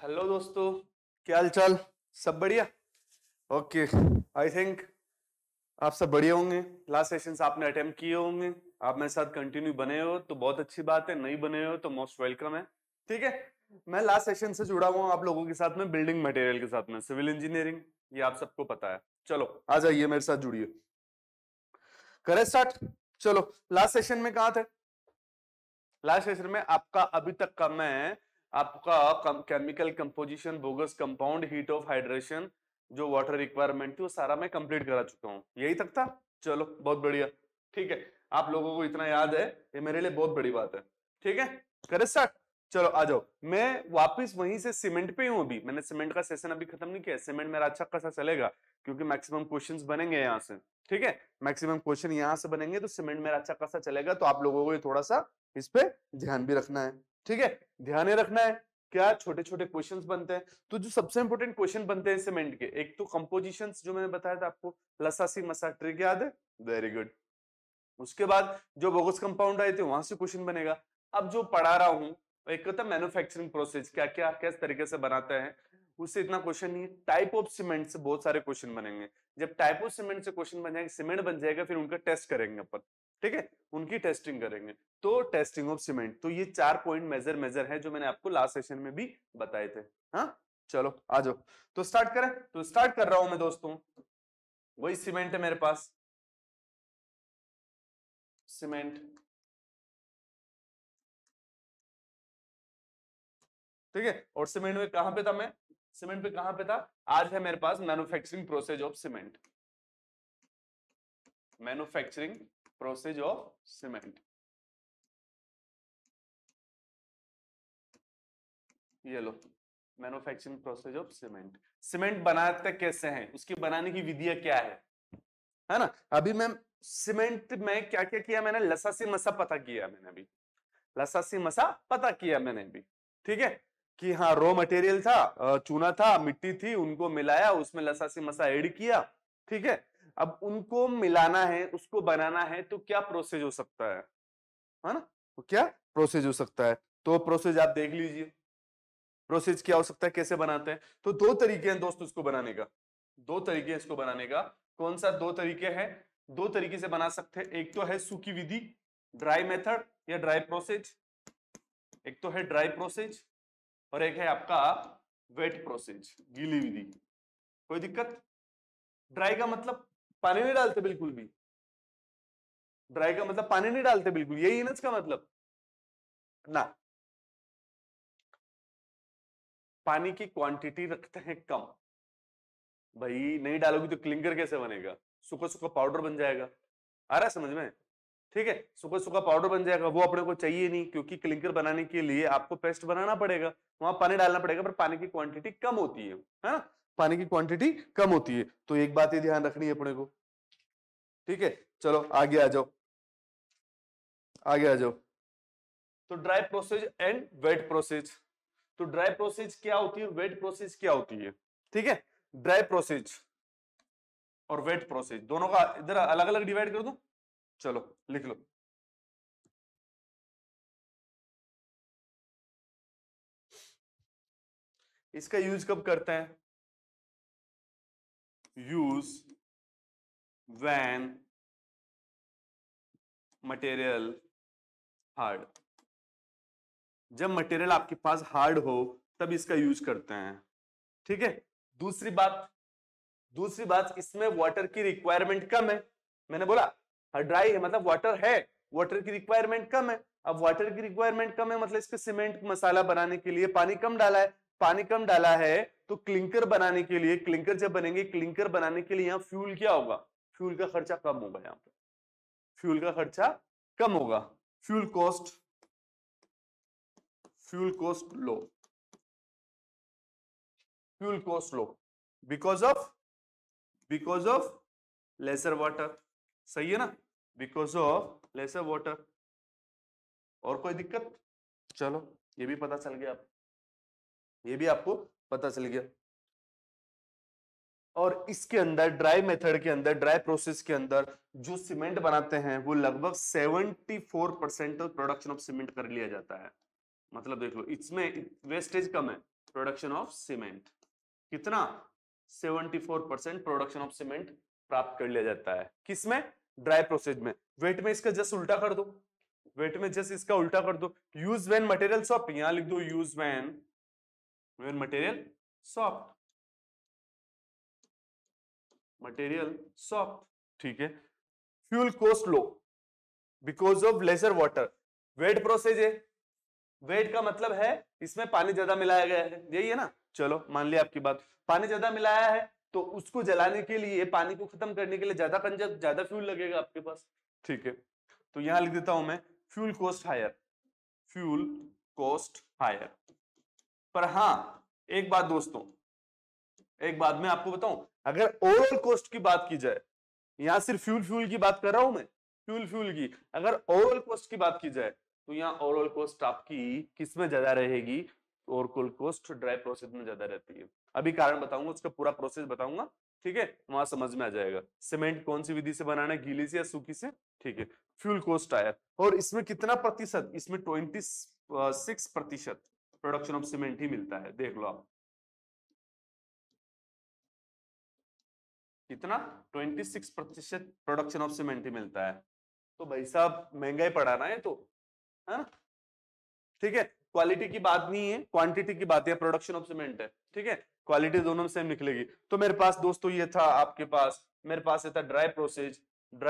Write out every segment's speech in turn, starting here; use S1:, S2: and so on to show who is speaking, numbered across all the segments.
S1: Hello दोस्तों, क्या हाल चाल? सब बढ़िया? ओके, आई थिंक आप सब बढ़िया होंगे। लास्ट सेशंस आपने अटेम्प्ट किए होंगे। आप मेरे साथ कंटिन्यू बने हो तो बहुत अच्छी बात है, नहीं बने हो तो मोस्ट वेलकम है। ठीक है, मैं लास्ट सेशन से जुड़ा हुआ हूँ आप लोगों के साथ में, बिल्डिंग मटेरियल के साथ में, सिविल इंजीनियरिंग, ये आप सबको पता है। चलो आ जाइए, मेरे साथ जुड़िए, करें स्टार्ट। चलो, लास्ट सेशन में कहाँ थे? लास्ट सेशन में आपका अभी तक का मैं आपका chemical composition, bogus compound, heat of hydration, जो वाटर रिक्वायरमेंट थी वो सारा मैं कंप्लीट करा चुका हूं। यही तक था। चलो बहुत बढ़िया। ठीक है, आप लोगों को इतना याद है, ये मेरे लिए बहुत बड़ी बात है। ठीक है, करें स्टार्ट। चलो आ जाओ, मैं वापस वहीं से सीमेंट पे हूं। अभी मैंने सीमेंट का सेशन अभी खत्म नहीं किया। सीमेंट मेरा अच्छा खासा चलेगा क्योंकि मैक्सिमम क्वेश्चंस बनेंगे यहाँ से। ठीक है, मैक्सिमम क्वेश्चन यहाँ से बनेंगे तो सीमेंट मेरा अच्छा खासा चलेगा। तो आप लोगों को ये थोड़ा सा इस पे ध्यान भी रखना है। ठीक है, ध्यान रखना है। क्या छोटे छोटे क्वेश्चंस बनते हैं, तो जो सबसे इंपॉर्टेंट क्वेश्चन बनते हैं सीमेंट के, एक तो कंपोजिशंस जो मैंने बताया था आपको, लसासी मसा ट्रिक याद है? Very good. उसके बाद जो बोगस कंपाउंड आए थे वहां से क्वेश्चन बनेगा। अब जो पढ़ा रहा हूं, एक होता है मैन्युफैक्चरिंग प्रोसेस, क्या क्या किस तरीके से बनाते हैं, उससे इतना क्वेश्चन नहीं है। टाइप ऑफ सीमेंट से बहुत सारे क्वेश्चन बनेंगे। जब टाइप ऑफ सीमेंट से क्वेश्चन बन जाएंगे, सीमेंट बन जाएगा, फिर उनका टेस्ट करेंगे अपन। ठीक है, उनकी टेस्टिंग करेंगे। तो टेस्टिंग ऑफ सीमेंट, तो ये 4 पॉइंट मेजर है जो मैंने आपको लास्ट सेशन में भी बताए थे। हाँ चलो आ जाओ, तो स्टार्ट करें। तो स्टार्ट कर रहा हूं मैं दोस्तों, वही सीमेंट है मेरे पास, सीमेंट। ठीक है, और सीमेंट में कहां पे था मैं? सीमेंट पे कहां पे था? आज है मेरे पास manufacturing process of cement, manufacturing process of cement. ये लो, manufacturing process of cement. Cement बनाते कैसे हैं, उसकी बनाने की विधियां क्या है ना? अभी मैं सीमेंट में क्या क्या किया, मैंने लसासी मसा पता किया, मैंने अभी लसासी मसा पता किया मैंने अभी। ठीक है, कि हाँ रॉ मटेरियल था, चूना था, मिट्टी थी, उनको मिलाया, उसमें लसासी मसा ऐड किया। ठीक है, अब उनको मिलाना है, उसको बनाना है, तो क्या प्रोसेस हो सकता है ना? तो क्या प्रोसेस हो सकता है, तो प्रोसेस आप देख लीजिए। प्रोसेस क्या हो सकता है, कैसे बनाते हैं? तो दो तरीके हैं दोस्तों इसको बनाने का, दो तरीके हैं इसको बनाने का। कौन सा दो तरीके हैं? दो तरीके से बना सकते हैं। एक तो है सूखी विधि, ड्राई मेथड या ड्राई प्रोसेस। एक तो है ड्राई प्रोसेस और एक है आपका वेट प्रोसेस, गीली विधि। कोई दिक्कत? ड्राई का मतलब पानी नहीं डालते बिल्कुल भी, ड्राई का मतलब पानी नहीं डालते बिल्कुल, यही है ना इसका मतलब ना। पानी की क्वांटिटी रखते हैं कम। भाई नहीं डालोगी तो क्लिंकर कैसे बनेगा? सूखा सूखा पाउडर बन जाएगा। आ रहा है समझ में? ठीक है, सूखा सूखा पाउडर बन जाएगा, वो अपने को चाहिए नहीं, क्योंकि क्लिंकर बनाने के लिए आपको पेस्ट बनाना पड़ेगा, वहां पानी डालना पड़ेगा, पर पानी की क्वांटिटी कम होती है ना? पानी की क्वांटिटी कम होती है, तो एक बात ये ध्यान रखनी है अपने को। ठीक है, चलो आगे आ जाओ, आगे आ जाओ। तो dry process and wet process. तो ड्राई प्रोसेस क्या होती है, वेट प्रोसेस क्या होती है? ठीक है, ड्राई प्रोसेस और वेट प्रोसेस दोनों का इधर अलग अलग डिवाइड कर दूं? चलो लिख लो। इसका यूज कब करते हैं? Use when material hard. जब मटेरियल आपके पास हार्ड हो तब इसका यूज करते हैं। ठीक है, दूसरी बात, दूसरी बात, इसमें वाटर की रिक्वायरमेंट कम है। मैंने बोला ड्राई है मतलब वाटर है, वाटर की रिक्वायरमेंट कम है। अब वाटर की रिक्वायरमेंट कम है मतलब इसके सीमेंट मसाला बनाने के लिए पानी कम डाला है। पानी कम डाला है तो क्लिंकर बनाने के लिए, क्लिंकर जब बनेंगे, क्लिंकर बनाने के लिए यहाँ फ्यूल क्या होगा? फ्यूल का खर्चा कम होगा, यहाँ पे फ्यूल का खर्चा कम होगा। Fuel cost, fuel cost low, fuel cost low, because of lesser water. सही है ना? Because of lesser water. और कोई दिक्कत? चलो ये भी पता चल गया, ये भी आपको पता चल गया। और इसके अंदर ड्राई मेथड के अंदर, ड्राई प्रोसेस के अंदर जो सीमेंट बनाते हैं वो लगभग 74% प्रोडक्शन ऑफ सीमेंट कर लिया जाता है। मतलब देख लो, इसमें वेस्टेज कम है। प्रोडक्शन ऑफ सीमेंट कितना 74% प्रोडक्शन ऑफ सीमेंट प्राप्त कर लिया जाता है। किसमें? ड्राई प्रोसेस में। वेट में इसका जस्ट उल्टा कर दो, वेट में जस्ट इसका उल्टा कर दो। यूज व्हेन मटेरियल सॉफ्ट, यहां लिख दो use when material soft, material soft, ठीक है। Fuel cost low because of lesser water. Wet process है, वेट का मतलब है इसमें पानी ज्यादा मिलाया गया है, यही है ना। चलो मान लिया आपकी बात, पानी ज्यादा मिलाया है तो उसको जलाने के लिए, पानी को खत्म करने के लिए ज्यादा फ्यूल लगेगा आपके पास, ठीक है। तो यहां लिख देता हूं मैं fuel cost higher, fuel cost higher. पर हाँ एक बात दोस्तों, एक बात मैं आपको बताऊं, अगर ओवरऑल कॉस्ट की बात की जाए, यहां सिर्फ फ्यूल की बात कर रहा हूं मैं, फ्यूल की, अगर ओवरऑल कॉस्ट की बात की जाए तो यहाँ ओवरऑल कॉस्ट आपकी किस में ज्यादा रहेगी? ओवरऑल कॉस्ट ड्राई प्रोसेस में ज्यादा रहती है। अभी कारण बताऊंगा, उसका पूरा प्रोसेस बताऊंगा, ठीक है, वहां समझ में आ जाएगा। सीमेंट कौन सी विधि से बनाना है, गीली से या सूखी से, ठीक है। फ्यूल कॉस्ट आया, और इसमें कितना प्रतिशत? इसमें 26% प्रोडक्शन ऑफ सीमेंट ही मिलता है, देख लो आप कितना, 26% प्रोडक्शन ऑफ सीमेंट ही मिलता है। तो भाई साहब महंगा ही पड़ा ना ये तो, है ना, ठीक है। क्वालिटी की बात नहीं है, क्वांटिटी की बात है, प्रोडक्शन ऑफ सीमेंट है, ठीक है। क्वालिटी दोनों में सेम निकलेगी। तो मेरे पास दोस्तों ये था आपके पास, मेरे पास ये था ड्राई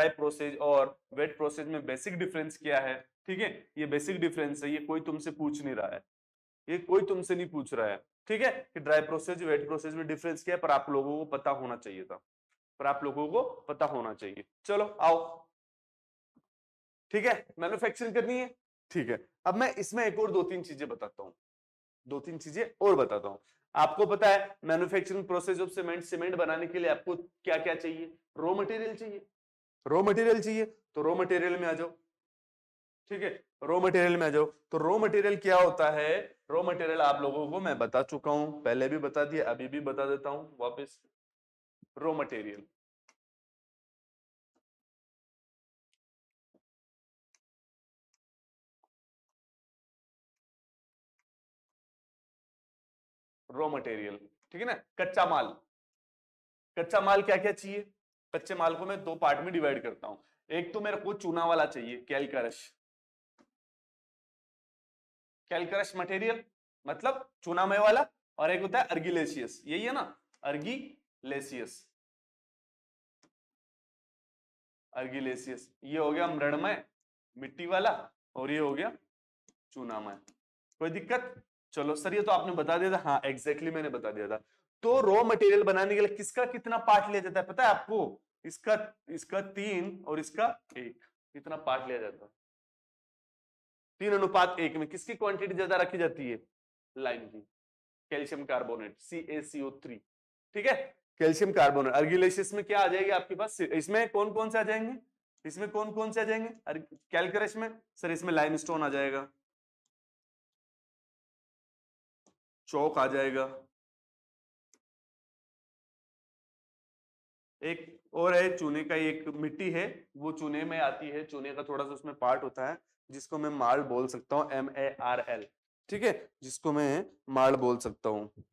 S1: प्रोसेस और वेट प्रोसेस में बेसिक डिफरेंस क्या है, ठीक है। ये बेसिक डिफरेंस है, ये कोई तुमसे पूछ नहीं रहा है, ये कोई तुमसे नहीं पूछ रहा है, ठीक है, कि ड्राई प्रोसेस वेट प्रोसेस में डिफरेंस क्या है, पर आप लोगों को पता होना चाहिए था, पर आप लोगों को पता होना चाहिए। चलो आओ, ठीक है, मैन्युफैक्चरिंग करनी है, ठीक है। अब मैं इसमें एक और 2-3 चीजें बताता हूं, 2-3 चीजें और बताता हूं। आपको पता है manufacturing process of cement, cement बनाने के लिए आपको क्या क्या चाहिए? रॉ मटेरियल चाहिए, रॉ मटेरियल चाहिए। तो रॉ मटेरियल में आ जाओ, ठीक है, रॉ मटेरियल में आ जाओ। तो रॉ मटेरियल क्या होता है? रॉ मटेरियल आप लोगों को मैं बता चुका हूं, पहले भी बता दिया, अभी भी बता देता हूं वापस। रॉ मटेरियल, रॉ मटेरियल, ठीक है ना, कच्चा माल। कच्चा माल क्या क्या चाहिए? कच्चे माल को मैं 2 पार्ट में डिवाइड करता हूं। एक तो मेरे को चूना वाला चाहिए, कैलकरश, कैलकरश मटेरियल मतलब चूनामय वाला, और एक होता है अर्गिलेशियस, यही है ना, अर्गिलेशियस, अर्गिलेशियस। ये हो गया मृणमय मिट्टी वाला, और ये हो गया चूनामय। कोई दिक्कत? चलो सर ये तो आपने बता दिया था, हाँ एग्जैक्टली मैंने बता दिया था। तो रॉ मटेरियल बनाने के लिए किसका कितना पार्ट लिया जाता है पता है आपको? इसका इसका 3 और इसका 1, कितना पार्ट लिया जाता है? 3:1 में। किसकी क्वांटिटी ज्यादा रखी जाती है? लाइम की, कैल्शियम कार्बोनेट CaCO3, ठीक है, कैल्शियम कार्बोनेट। अर्गिलेशियस में क्या आ जाएगी आपके पास? इसमें कौन कौन से आ जाएंगे? इसमें कौन कौन से आ जाएंगे कैलकरश में? सर इसमें लाइमस्टोन आ जाएगा, चौक आ जाएगा, एक और है चूने का, एक मिट्टी है वो चूने में आती है, चूने का थोड़ा सा उसमें पार्ट होता है जिसको मैं मार्ल बोल सकता हूँ, MARL, ठीक है, जिसको मैं मार्ल बोल सकता हूँ।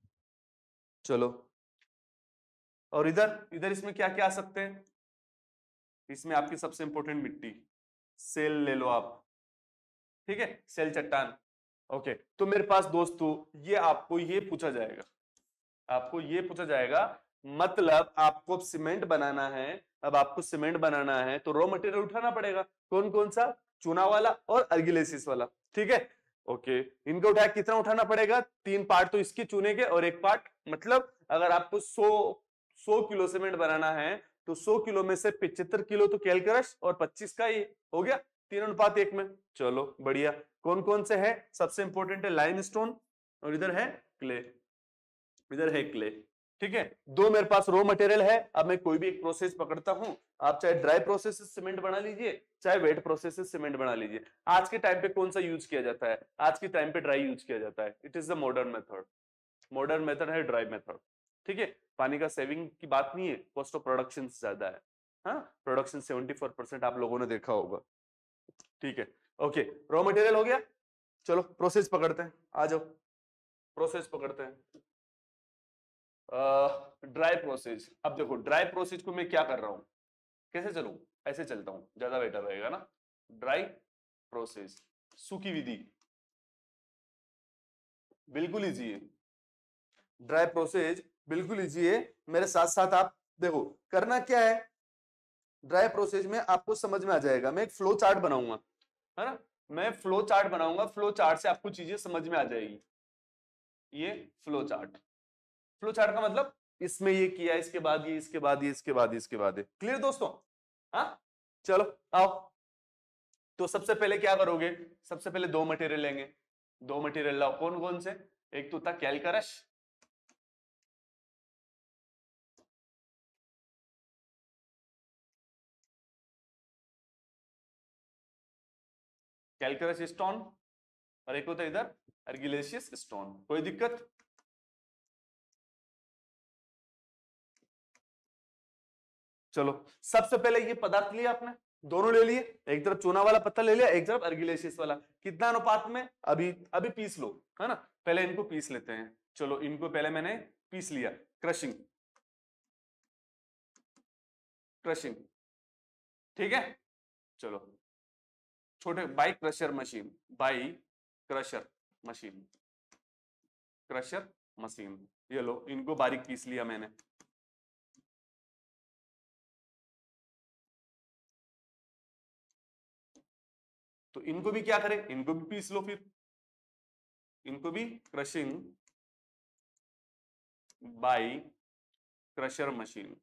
S1: चलो, और इधर इधर इसमें क्या क्या आ सकते हैं? इसमें आपकी सबसे इंपॉर्टेंट मिट्टी, सेल ले लो आप, ठीक है, सेल चट्टान। ओके, तो मेरे पास दोस्तों ये आपको ये पूछा जाएगा, आपको ये पूछा जाएगा, मतलब आपको सीमेंट बनाना है। अब आपको सीमेंट बनाना है तो रॉ मटेरियल उठाना पड़ेगा, कौन कौन सा? चूना वाला और अर्गिलेसिस वाला, ठीक है। ओके, इनको उठाया, कितना उठाना पड़ेगा? 3 पार्ट तो इसके चूने के और 1 पार्ट, मतलब अगर आपको 100 किलो सीमेंट बनाना है तो 100 किलो में से 75 किलो तो कैलकरश और 25 का ये हो गया 3:1 में। चलो बढ़िया। कौन कौन से है? सबसे इंपॉर्टेंट है लाइमस्टोन, और इधर है क्ले, इधर है क्ले, ठीक है। 2 मेरे पास रॉ मटेरियल है। अब मैं कोई भी एक प्रोसेस पकड़ता हूं, आप चाहे ड्राई प्रोसेस से सीमेंट बना लीजिए, चाहे वेट प्रोसेस से सीमेंट बना लीजिए। आज के टाइम पे कौन सा यूज किया जाता है? आज के टाइम पे ड्राई यूज किया जाता है, it is the modern method, modern method है ड्राई मेथड, ठीक है। पानी का सेविंग की बात नहीं है, कॉस्ट ऑफ प्रोडक्शन ज्यादा है, हाँ, प्रोडक्शन 74% आप लोगों ने देखा होगा, ठीक है। ओके, रॉ मटेरियल हो गया, चलो प्रोसेस पकड़ते हैं, आ जाओ। प्रोसेस पकड़ते हैं, ड्राई प्रोसेस। अब देखो ड्राई प्रोसेस को मैं क्या कर रहा हूं, कैसे चलूं, ऐसे चलता हूं, ज्यादा बेटर रहेगा ना। ड्राई प्रोसेस, सूखी विधि, बिल्कुल इजी है। ड्राई प्रोसेस बिल्कुल इजी है, मेरे साथ साथ आप देखो करना क्या है। ड्राई प्रोसेस में आपको समझ में आ जाएगा, मैं एक फ्लो चार्ट बनाऊंगा, है ना, मैं फ्लो चार्ट बनाऊंगा, फ्लो चार्ट से आपको चीजें समझ में आ जाएगी। ये फ्लो चार्ट, फ्लो चार्ट का मतलब इसमें ये किया, इसके बाद ये, इसके बाद ये, इसके बाद ये, इसके बाद ये। क्लियर दोस्तों? हाँ चलो आओ। तो सबसे पहले क्या करोगे, सबसे पहले दो मटेरियल लेंगे, दो मटेरियल लाओ, कौन कौन से, एक तो था कैलकरश, कैलकरस स्टोन, और एक होता है इधर अर्गिलेशियस स्टोन। कोई दिक्कत? चलो सबसे पहले ये पदार्थ लिया आपने, दोनों ले लिए, एक तरफ चूना वाला पत्थर ले लिया, एक तरफ अर्गिलेशियस वाला। कितना अनुपात में, अभी अभी पीस लो, है ना, पहले इनको पीस लेते हैं। चलो इनको पहले मैंने पीस लिया, क्रशिंग, क्रशिंग, ठीक है। चलो छोटे by crusher machine, by crusher machine, crusher machine, ये लो इनको बारीक पीस लिया मैंने। तो इनको भी क्या करें, इनको भी पीस लो, फिर इनको भी क्रशिंग बाई क्रशर मशीन।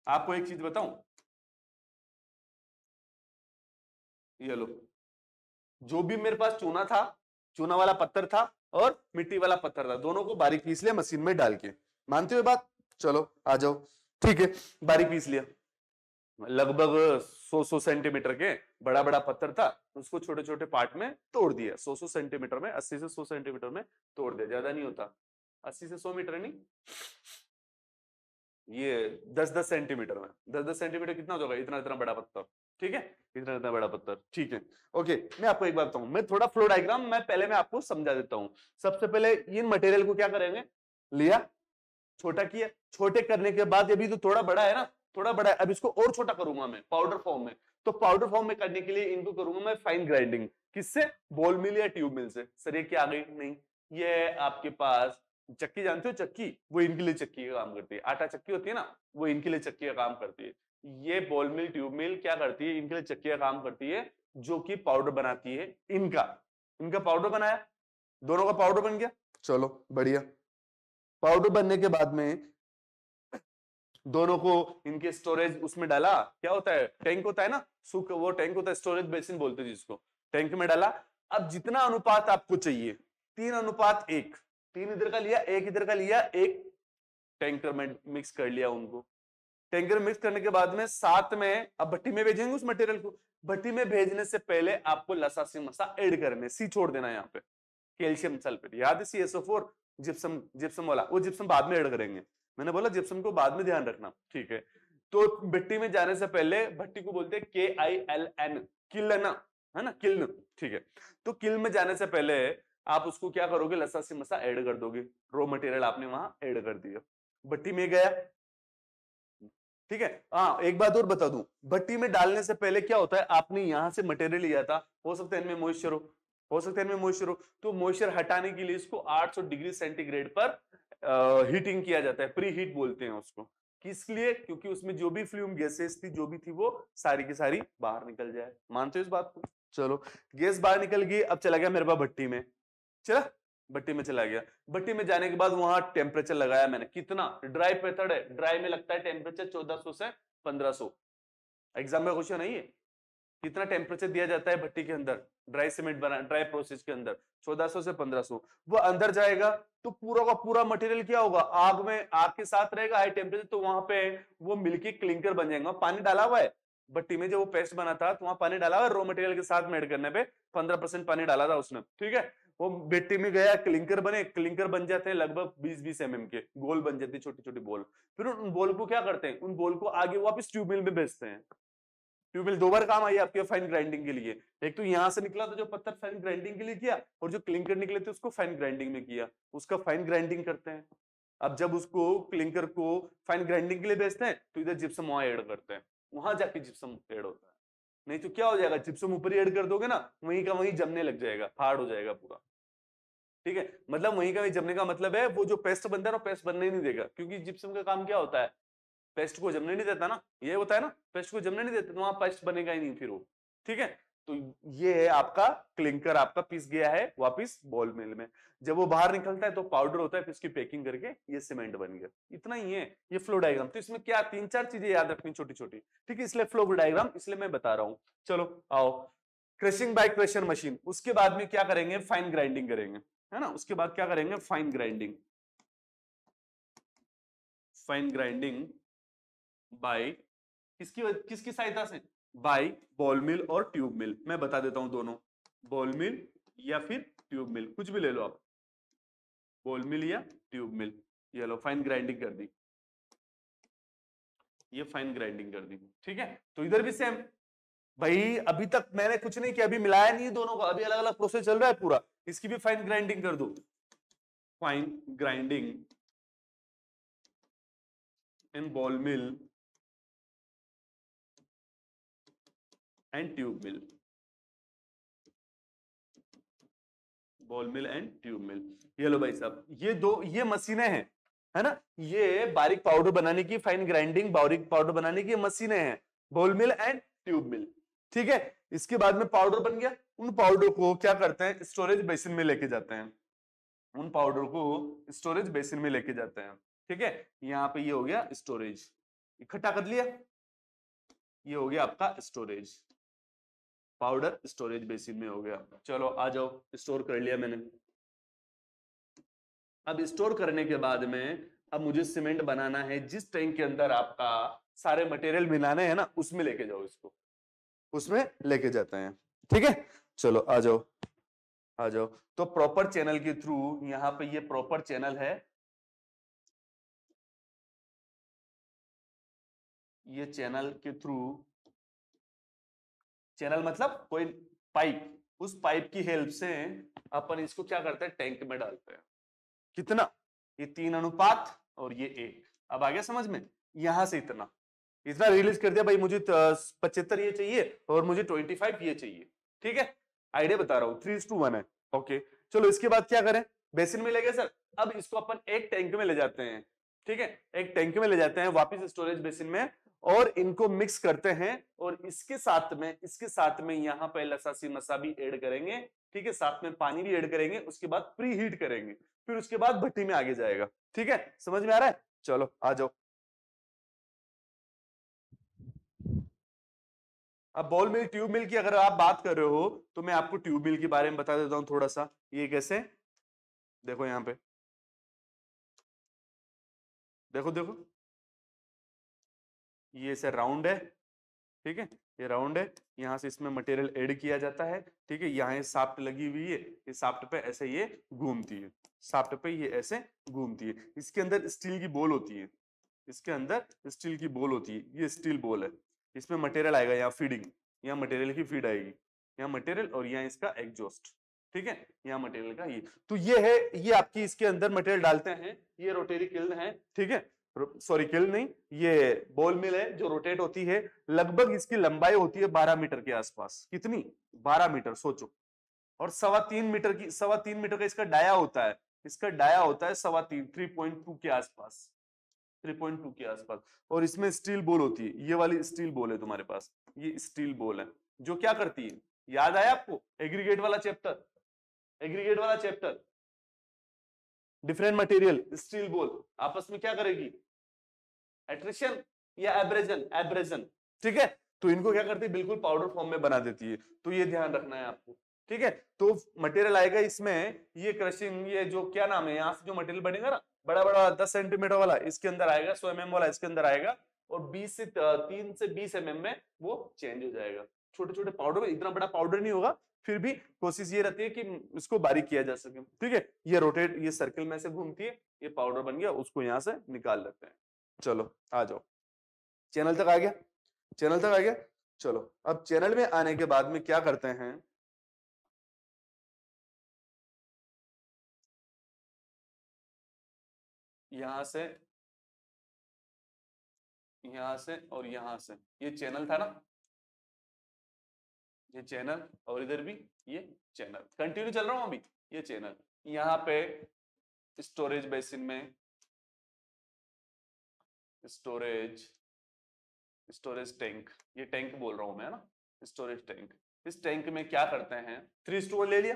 S1: आपको एक चीज बताऊं, ये लो, जो भी मेरे पास चूना था, चूना वाला पत्थर था और मिट्टी वाला पत्थर था, दोनों को बारीक पीस लिया मशीन में डाल के। मानते हो बात? चलो आ जाओ, ठीक है, बारीक पीस लिया, लगभग 100 सेंटीमीटर के बड़ा बड़ा पत्थर था, उसको छोटे छोटे पार्ट में तोड़ दिया, 100 सेंटीमीटर में, 80 से 100 सेंटीमीटर में तोड़ दिया, ज्यादा नहीं होता, 80 से 100 मीटर नहीं, ये 10-10 सेंटीमीटर में, 10-10 सेंटीमीटर कितना हो जाएगा, इतना इतना बड़ा पत्थर, ठीक है, इतना इतना बड़ा पत्थर, ठीक है। ओके, मैं आपको एक बात बताऊं, मैं थोड़ा फ्लो डायग्राम मैं पहले मैं आपको समझा देता हूं। सबसे पहले इन मटेरियल को क्या करेंगे, लिया, छोटा किया, छोटे करने के बाद, अभी तो थोड़ा बड़ा है ना, थोड़ा बड़ा है, अब इसको और छोटा करूंगा मैं पाउडर फॉर्म में। तो पाउडर फॉर्म में करने के लिए इनको करूंगा मैं फाइन ग्राइंडिंग, किससे, बॉल मिल या ट्यूब मिल से। सर ये क्या आ गई, नहीं, ये आपके पास चक्की, जानते हो चक्की, वो इनके लिए चक्की का काम करती है, आटा चक्की होती है ना, वो इनके लिए चक्की का काम करती है। ये बॉल मिल ट्यूब मिल क्या करती है, इनके लिए चक्की का काम करती है, जो कि पाउडर बनाती है इनका, इनका पाउडर बनाया, दोनों का पाउडर बन गया। चलो बढ़िया, पाउडर बनने के बाद में दोनों को इनके स्टोरेज उसमें डाला, क्या होता है, टैंक होता है ना, सुख वो टैंक होता है, स्टोरेज बेसिन बोलते हैं जिसको, टैंक में डाला। अब जितना अनुपात आपको चाहिए, 3:1, 3 इधर का लिया, 1 इधर का लिया, एक टैंकर में मिक्स कर लिया उनको। टैंकर मिक्स करने के बाद में साथ में अब भट्टी में भेजेंगे उस मटेरियल को। भट्टी में भेजने से पहले आपको लसा सी मसा ऐड करने, सी छोड़ देना है यहाँ पे, कैल्शियम सल्फेट, याद है CSO4, जिप्सम, जिप्सम वाला, वो जिप्सम बाद में ऐड करेंगे, मैंने बोला जिप्सम को बाद में ध्यान रखना, ठीक है। तो भट्टी में जाने से पहले, भट्टी को बोलते हैं KILN, किलन, है ना, किल्न, ठीक है। तो किल्न में जाने से पहले आप उसको क्या करोगे, लसा सी मसा ऐड कर दोगे, रॉ मटेरियल आपने वहां ऐड कर दिया, भट्टी में गया, ठीक है। हाँ एक बात और बता दूं, भट्टी में डालने से पहले क्या होता है, आपने यहां से मटेरियल लिया था, हो सकता है इनमें मॉइस्चर हो सकता है इनमें मॉइस्चर हो, तो मॉइस्चर हटाने के लिए इसको 800 डिग्री सेंटीग्रेड पर हीटिंग किया जाता है, प्री हीट बोलते हैं उसको। किस लिए, क्योंकि उसमें जो भी फ्लूम गैसेस थी, जो भी थी, वो सारी की सारी बाहर निकल जाए। मानते हो इस बात को? चलो गैस बाहर निकल गई, अब चला गया मेरे पास भट्टी में, चला भट्टी में चला गया। भट्टी में जाने के बाद वहां टेम्परेचर लगाया मैंने, कितना, ड्राई मेथड है, ड्राई में लगता है टेम्परेचर 1400 से 1500, एग्जाम में क्वेश्चन है ये, कितना टेम्परेचर दिया जाता है भट्टी के अंदर, ड्राई सीमेंट बना, ड्राई प्रोसेस के अंदर 1400 से 1500। वो अंदर जाएगा तो पूरा का पूरा मटेरियल क्या होगा, आग में, आग के साथ रहेगा, हाई टेम्परेचर, तो वहां पे वो मिलके क्लिंकर बन जाएगा। पानी डाला हुआ है भट्टी में, जो वो पेस्ट बना था, तो वहां पानी डाला हुआ है, रॉ मटेरियल के साथ मेड करने पे 15% पानी डाला था उसने, ठीक है। वो भट्टी में गया, क्लिंकर बने, क्लिंकर बन जाते हैं लगभग 20-20 mm के, गोल बन जाती है, छोटी छोटी बॉल। फिर उन बॉल को क्या करते हैं, उन बॉल को आगे वापस ट्यूब मिल में भेजते हैं, ट्यूब मिल दो बार काम आई आपके फाइन ग्राइंडिंग के लिए। एक तो यहां से निकला था जो पत्थर फाइन ग्राइंडिंग के लिए किया, और जो क्लिंकर निकले थे उसको फाइन ग्राइंडिंग में किया, उसका फाइन ग्राइंडिंग करते हैं। अब जब उसको क्लिंकर को फाइन ग्राइंडिंग के लिए भेजते हैं तो इधर जिप्सम वहां ऐड करते हैं, वहां जाके जिप्सम ऐड होता है। नहीं तो क्या हो जाएगा, जिप्सम ऊपर ही ऐड कर दोगे ना, वहीं का वहीं जमने लग जाएगा, हार्ड हो जाएगा पूरा। ठीक है, मतलब वहीं का वहीं जमने का मतलब है वो जो पेस्ट बनता है ना, पेस्ट बनने ही नहीं देगा, क्योंकि जिप्सम का काम क्या होता है, पेस्ट को जमने नहीं देता ना, ये होता है ना, पेस्ट को जमने नहीं देता, तो वहां पेस्ट बनेगा ही नहीं फिर वो। ठीक है, तो ये है आपका क्लिंकर, आपका पिस गया है वापिस बॉल मिल में। जब वो बाहर निकलता है तो पाउडर होता है, फिर उसकी पैकिंग करके ये सीमेंट बन गया। इतना ही है ये फ्लो डायग्राम। तो इसमें क्या 3-4 चीजें याद रखनी छोटी छोटी, ठीक है, इसलिए फ्लो डायग्राम इसलिए मैं बता रहा हूं। चलो आओ, क्रशिंग बाय क्रशर मशीन, उसके बाद में क्या करेंगे, फाइन ग्राइंडिंग करेंगे, है ना। उसके बाद क्या करेंगे, fine grinding. Fine grinding by किसकी सहायता से, बाय बॉल मिल और ट्यूब मिल। मैं बता देता हूं दोनों, बॉल मिल या फिर ट्यूब मिल, कुछ भी ले लो आप, बॉल मिल या ट्यूब मिल। ये लो फाइन ग्राइंडिंग कर दी, ये फाइन ग्राइंडिंग कर दी। ठीक है, तो इधर भी सेम भाई, अभी तक मैंने कुछ नहीं किया, अभी मिलाया नहीं दोनों को, अभी अलग अलग प्रोसेस चल रहा है पूरा। इसकी भी फाइन ग्राइंडिंग कर दो, fine grinding in ball mill and tube mill, ball mill and tube mill. ये लो भाई साहब, ये दो ये मशीनें हैं, है ना, ये बारीक पाउडर बनाने की, फाइन ग्राइंडिंग बारीक पाउडर बनाने की मशीनें हैं, बॉल मिल एंड ट्यूब मिल। ठीक है, इसके बाद में पाउडर बन गया, उन पाउडर को क्या करते हैं, स्टोरेज बेसिन में लेके जाते हैं, उन पाउडर को स्टोरेज बेसिन में लेके जाते हैं। ठीक है, यहाँ पे ये हो गया स्टोरेज, इकट्ठा कर लिया, ये हो गया आपका स्टोरेज, पाउडर स्टोरेज बेसिन में हो गया। चलो आ जाओ, स्टोर कर लिया मैंने। अब स्टोर करने के बाद में अब मुझे सीमेंट बनाना है, जिस टैंक के अंदर आपका सारे मटेरियल मिलाने हैं ना, उसमें लेके जाओ इसको, उसमें लेके जाते हैं। ठीक है, चलो आ जाओ, आ जाओ। तो प्रॉपर चैनल के थ्रू, यहां पे ये प्रॉपर चैनल है, ये चैनल के थ्रू, चैनल मतलब कोई पाइप, उस पाइप की हेल्प से अपन इसको क्या करते हैं, टैंक में डालते हैं। कितना, ये 3 अनुपात और ये 1। अब आ गया समझ में, यहां से इतना इतना रिलीज कर दिया भाई, मुझे 75 ये चाहिए और मुझे 25 ये चाहिए। ठीक है, आइडिया बता रहा हूं, 3:1 है। ओके, चलो इसके बाद क्या करें, बेसिन में ले गए सर, अब इसको अपन एक टैंक में ले जाते हैं। ठीक है, एक टैंक में ले जाते हैं वापिस स्टोरेज बेसिन में, और इनको मिक्स करते हैं, और इसके साथ में यहाँ पे लसासी मसा भी ऐड करेंगे। ठीक है, साथ में पानी भी ऐड करेंगे, उसके बाद प्री हीट करेंगे, फिर उसके बाद भट्टी में आगे जाएगा। ठीक है, समझ में आ रहा है, चलो आ जाओ। अब बॉल मिल ट्यूब मिल की अगर आप बात कर रहे हो, तो मैं आपको ट्यूब मिल के बारे में बता देता हूं थोड़ा सा। ये कैसे, देखो यहां पे, देखो देखो, ये ऐसे राउंड है। ठीक है, ये राउंड है, यहां से इसमें मटेरियल ऐड किया जाता है। ठीक है, यहाँ ये साफ्ट लगी हुई है, ये साफ्ट पे ऐसे ये घूमती है, साफ्ट पे ये ऐसे घूमती है। इसके अंदर स्टील की बॉल होती है, इसके अंदर स्टील की बॉल होती है, ये स्टील बॉल है। इसमें मटेरियल आएगा, यहाँ फीडिंग, यहाँ मटेरियल की फीड आएगी, यहाँ मटेरियल और यहाँ इसका एग्जॉस्ट। ठीक है, यहाँ मटेरियल का ये, तो ये है, ये आपकी इसके अंदर मटेरियल डालते हैं, ये रोटेरी किल्न है। ठीक है, सॉरी किल्न नहीं, ये बॉल मिल है जो रोटेट होती है। लगभग इसकी लंबाई होती है 12 मीटर के आसपास। कितनी, 12 मीटर, सोचो। और 3.25 मीटर का इसका डाया होता है, इसका डाया होता है 3.2 के आसपास, 3.2 के आसपास। और इसमें स्टील बॉल होती है, ये वाली स्टील बॉल है तुम्हारे पास, ये स्टील बॉल है जो क्या करती है, याद आया आपको एग्रीगेट वाला चैप्टर, एग्रीगेट वाला chapter, different material steel ball आपस में क्या करेगी, एट्रिशन या एब्रेजन, एब्रेजन। ठीक है, तो इनको क्या करती है, बिल्कुल पाउडर फॉर्म में बना देती है। तो ये ध्यान रखना है आपको। ठीक है, तो मटेरियल आएगा इसमें, ये क्रशिंग, ये जो क्या नाम है, यहाँ से जो मटेरियल बनेगा ना, बड़ा बड़ा 10 सेंटीमीटर वाला इसके अंदर आएगा, 100 mm वाला इसके अंदर आएगा, और 3 से 20 mm में वो चेंज हो जाएगा। छोटे छोटे पाउडर, इतना बड़ा पाउडर नहीं होगा, फिर भी कोशिश ये रहती है कि इसको बारीक किया जा सके। ठीक है, ये रोटेट, ये सर्किल में से घूमती है, ये पाउडर बन गया, उसको यहाँ से निकाल लेते हैं। चलो आ जाओ, चैनल तक आ गया, चैनल तक आ गया। चलो अब चैनल में आने के बाद में क्या करते हैं, यहां से और यहां से, ये चैनल था ना, ये चैनल, और इधर भी ये चैनल, कंटिन्यू चल रहा हूं अभी, ये चैनल, यहां पे स्टोरेज बेसिन में स्टोरेज टैंक, ये टैंक बोल रहा हूं मैं, है ना, स्टोरेज टैंक। इस टैंक में क्या करते हैं, 3:1 ले लिया,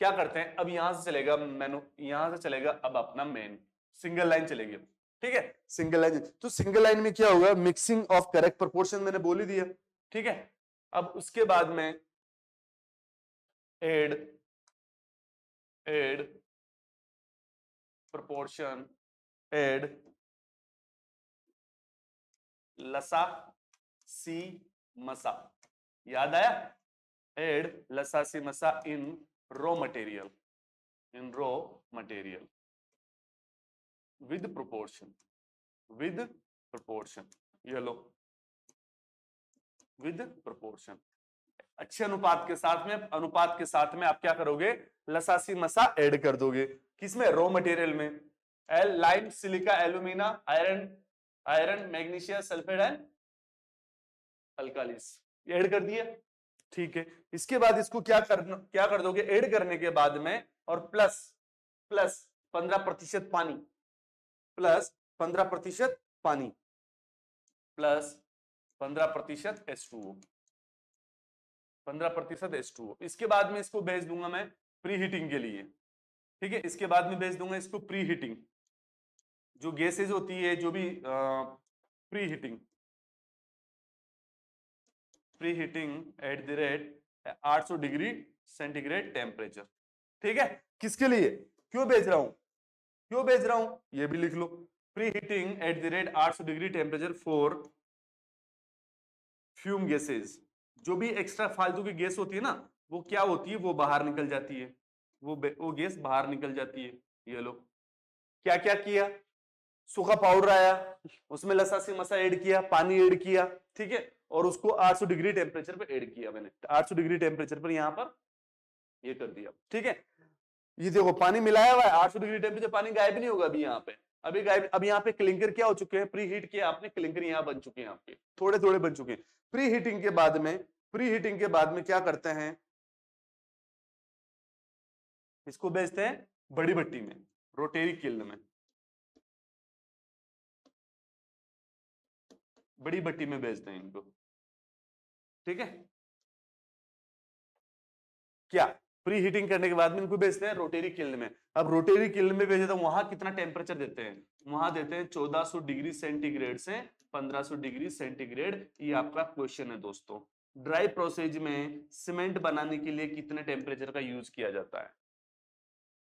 S1: क्या करते हैं, अब यहां से चलेगा मेनू, यहां से चलेगा अब अपना मेन, सिंगल लाइन चलेगी, ठीक है, सिंगल लाइन। तो सिंगल लाइन में क्या होगा, मिक्सिंग ऑफ करेक्ट प्रोपोर्शन मैंने बोल ही दिया, ठीक है। अब उसके बाद में एड प्रोपोर्शन, एड लसा सी मसा, याद आया, एड लसा सी मसा इन रो मटेरियल, विद प्रोपोर्शन, ये लो, विद प्रोपोर्शन, अच्छे अनुपात के साथ में आप क्या करोगे, लसासी मसा ऐड कर दोगे, किसमें, रॉ मटेरियल में, lime silica alumina iron magnesium sulphate and alkalis, add कर दिया, ठीक है। इसके बाद इसको क्या कर दोगे, ऐड करने के बाद में, और प्लस 15% पानी, प्लस 15% पानी, प्लस 15% H2O, 15% H2O। इसके बाद में इसको भेज दूंगा मैं प्री हीटिंग के लिए, ठीक है, इसके बाद में भेज दूंगा इसको प्री हीटिंग, जो गैसेज होती है, जो भी pre heating at the rate 800 degree centigrade temperature, ठीक है। किसके लिए, क्यों भेज रहा हूं, ये भी लिख लो, pre heating at the rate 800 degree temperature for fume gases, जो भी एक्स्ट्रा फालतू की गैस होती है ना, वो क्या होती है, वो बाहर निकल जाती है, वो गैस बाहर निकल जाती है। ये लो, क्या क्या किया, सूखा पाउडर आया, उसमें लसासी मसा ऐड किया, पानी ऐड किया, ठीक है, और उसको 800 डिग्री टेम्परेचर पे ऐड किया मैंने, 800 डिग्री टेम्परेचर पर यहां पर ये कर दिया, ठीक है। ये देखो पानी मिलाया हुआ है, 800 डिग्री टेम्परेचर, पानी गायब नहीं होगा अभी यहाँ पे, अभी गायब, अब यहाँ पे क्लिंकर क्या हो चुके हैं, प्री हीट किया आपने, क्लिंकर यहाँ बन चुके हैं आपके, थोड़े थोड़े बन चुके हैं। प्री हीटिंग के बाद में क्या करते हैं, इसको भेजते हैं बड़ी भट्टी में, रोटेरी किल्न में, बड़ी भट्टी में भेजते हैं इनको, ठीक है। क्या, प्री हीटिंग करने के बाद में इनको भेजते हैं रोटेरी किल्न में। अब रोटेरी किल्न में भेजे तो वहां कितना टेम्परेचर देते हैं, वहां देते हैं 1400 डिग्री सेंटीग्रेड से 1500 डिग्री सेंटीग्रेड। ये आपका क्वेश्चन है दोस्तों, ड्राई प्रोसेस में सीमेंट बनाने के लिए कितने टेम्परेचर का यूज किया जाता है,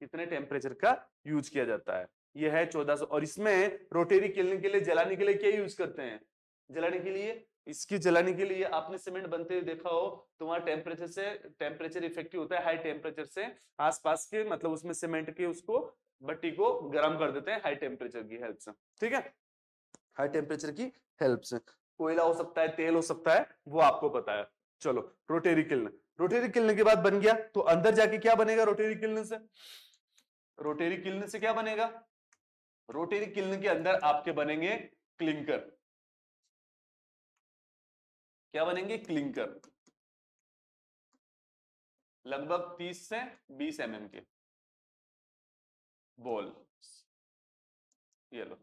S1: कितने टेम्परेचर का यूज किया जाता है, ये है 1400। और इसमें रोटेरी किल्न के लिए जलाने के लिए क्या यूज करते हैं, जलाने के लिए, इसकी जलाने के लिए आपने सीमेंट बनते हुए देखा हो तो वहां टेम्परेचर इफेक्टिव होता है, हाई टेम्परेचर से आसपास के, मतलब उसमें सीमेंट के उसको भट्टी को गर्म कर देते हैं हाई टेम्परेचर की हेल्प से, ठीक है, हाई टेम्परेचर की हेल्प से। कोयला हो सकता है, तेल हो सकता है, वो आपको पता है। चलो रोटेरी किल्न के बाद बन गया, तो अंदर जाके क्या बनेगा रोटेरी किल्न से, क्या बनेगा, रोटेरी किल्न के अंदर आपके बनेंगे क्लिंकर, क्या बनेंगे, क्लिंकर, लगभग 30 से 20 mm के बॉल, ये लो,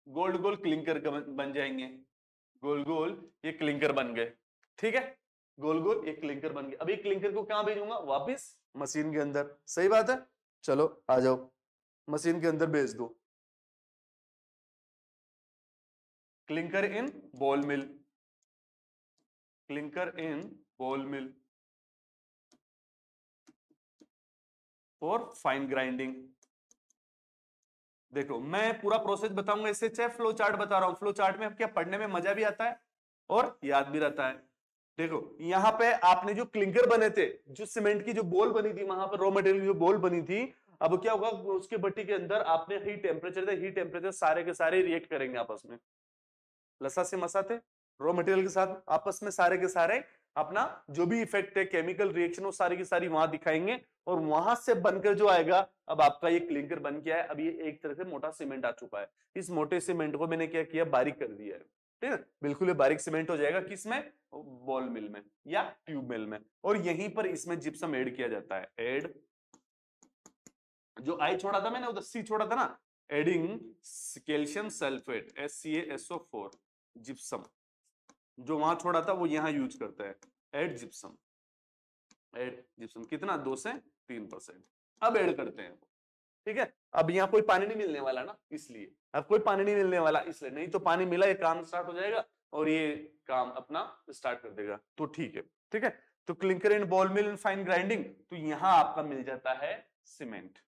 S1: गोल गोल क्लिंकर बन जाएंगे, गोल गोल ये क्लिंकर बन गए, ठीक है, गोल गोल ये क्लिंकर बन गए। अभी क्लिंकर को कहां भेजूंगा, वापस मशीन के अंदर, सही बात है। चलो आ जाओ, मशीन के अंदर भेज दो, क्लिंकर इन बॉल मिल, और फाइन ग्राइंडिंग। देखो मैं पूरा प्रोसेस बताऊंगा, इससे चाहे फ्लो चार्ट बता रहा हूं, फ्लो चार्ट में क्या पढ़ने में मजा भी आता है और याद भी रहता है। देखो यहां पे आपने जो क्लिंकर बने थे, जो सीमेंट की जो बॉल बनी थी, वहां पर रॉ मटेरियल की जो बॉल बनी थी, अब क्या होगा, उसके भट्टी के अंदर आपने हीट टेम्परेचर सारे के सारे रिएक्ट करेंगे आपस में, लसा से मसा थे, रॉ मटेरियल के साथ आपस में सारे के सारे अपना जो भी इफेक्ट है, केमिकल रिएक्शन, वो सारी की सारी वहां दिखाएंगे और वहां से बनकर जो आएगा, अब आपका ये क्लिंकर बन गया है। अब ये एक तरह से मोटा सीमेंट आ चुका है। इस मोटे सीमेंट को मैंने क्या किया, बारीक कर दिया है। ठीक है, बिल्कुल ये बारीक सीमेंट हो जाएगा किसमें, बॉल मिल में या ट्यूब मिल में। और यहीं पर इसमें जिप्सम ऐड किया जाता है। ऐड, जो आई छोड़ा था मैंने, उधर सी छोड़ा था ना, adding calcium sulphate SCaSO4 gypsum, जो वहां छोड़ा था वो यहां यूज करता है। ऐड जिप्सम, ऐड जिप्सम कितना, 2 से 3%। अब ऐड करते हैं। ठीक है, अब यहाँ कोई पानी नहीं मिलने वाला ना, इसलिए अब कोई पानी नहीं मिलने वाला इसलिए, नहीं तो पानी मिला ये काम स्टार्ट हो जाएगा और ये काम अपना स्टार्ट कर देगा। तो ठीक है, ठीक है। तो clinker and ball mill and fine grinding, तो यहां आपका मिल जाता है सीमेंट,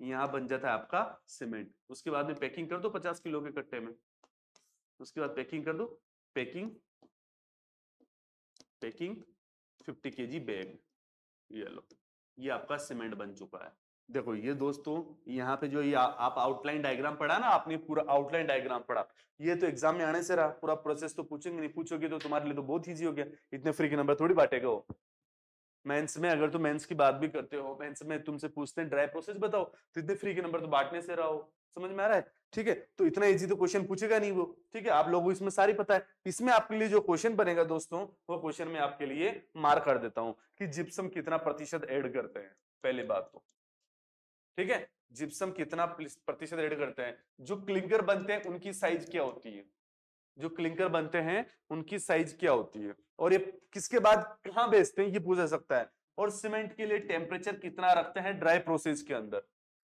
S1: यहां बन जाता है आपका सीमेंट। उसके बाद में पैकिंग कर दो 50 किलो के कट्टे में। उसके बाद पैकिंग कर दो, पैकिंग 50 kg बैग, ये लो, ये आपका सीमेंट बन चुका है। देखो ये दोस्तों, यहाँ पे जो ये आप आउटलाइन डायग्राम पढ़ा ना आपने, पूरा आउटलाइन डायग्राम पढ़ा, ये तो एग्जाम में आने से रहा। पूरा प्रोसेस तो पूछेंगे नहीं, पूछोगे तो तुम्हारे लिए तो बहुत इजी हो गया, इतने फ्री के नंबर थोड़ी बांटेगा वो। मेंस में अगर तुम मेंस की बात भी करते हो, मेंस में तुमसे पूछते हैं ड्राई प्रोसेस बताओ, तो इतने फ्री के नंबर तो बांटने से रहा हो। समझ में आ रहा है? ठीक है, तो इतना इजी तो क्वेश्चन पूछेगा नहीं वो। ठीक है, आप लोगों को इसमें सारी पता है। इसमें आपके लिए जो क्वेश्चन बनेगा दोस्तों, वो क्वेश्चन में आपके लिए मार्क कर देता हूं कि जिप्सम कितना प्रतिशत ऐड करते हैं, पहली बात तो। ठीक है, जिप्सम कितना प्रतिशत ऐड करते हैं। जो क्लिंकर बनते हैं उनकी साइज क्या होती है, जो क्लिंकर बनते हैं उनकी साइज क्या होती है, और ये किसके बाद कहां बेचते हैं ये पूछा सकता है। और सीमेंट के लिए टेम्परेचर कितना रखते हैं ड्राई प्रोसेस के अंदर,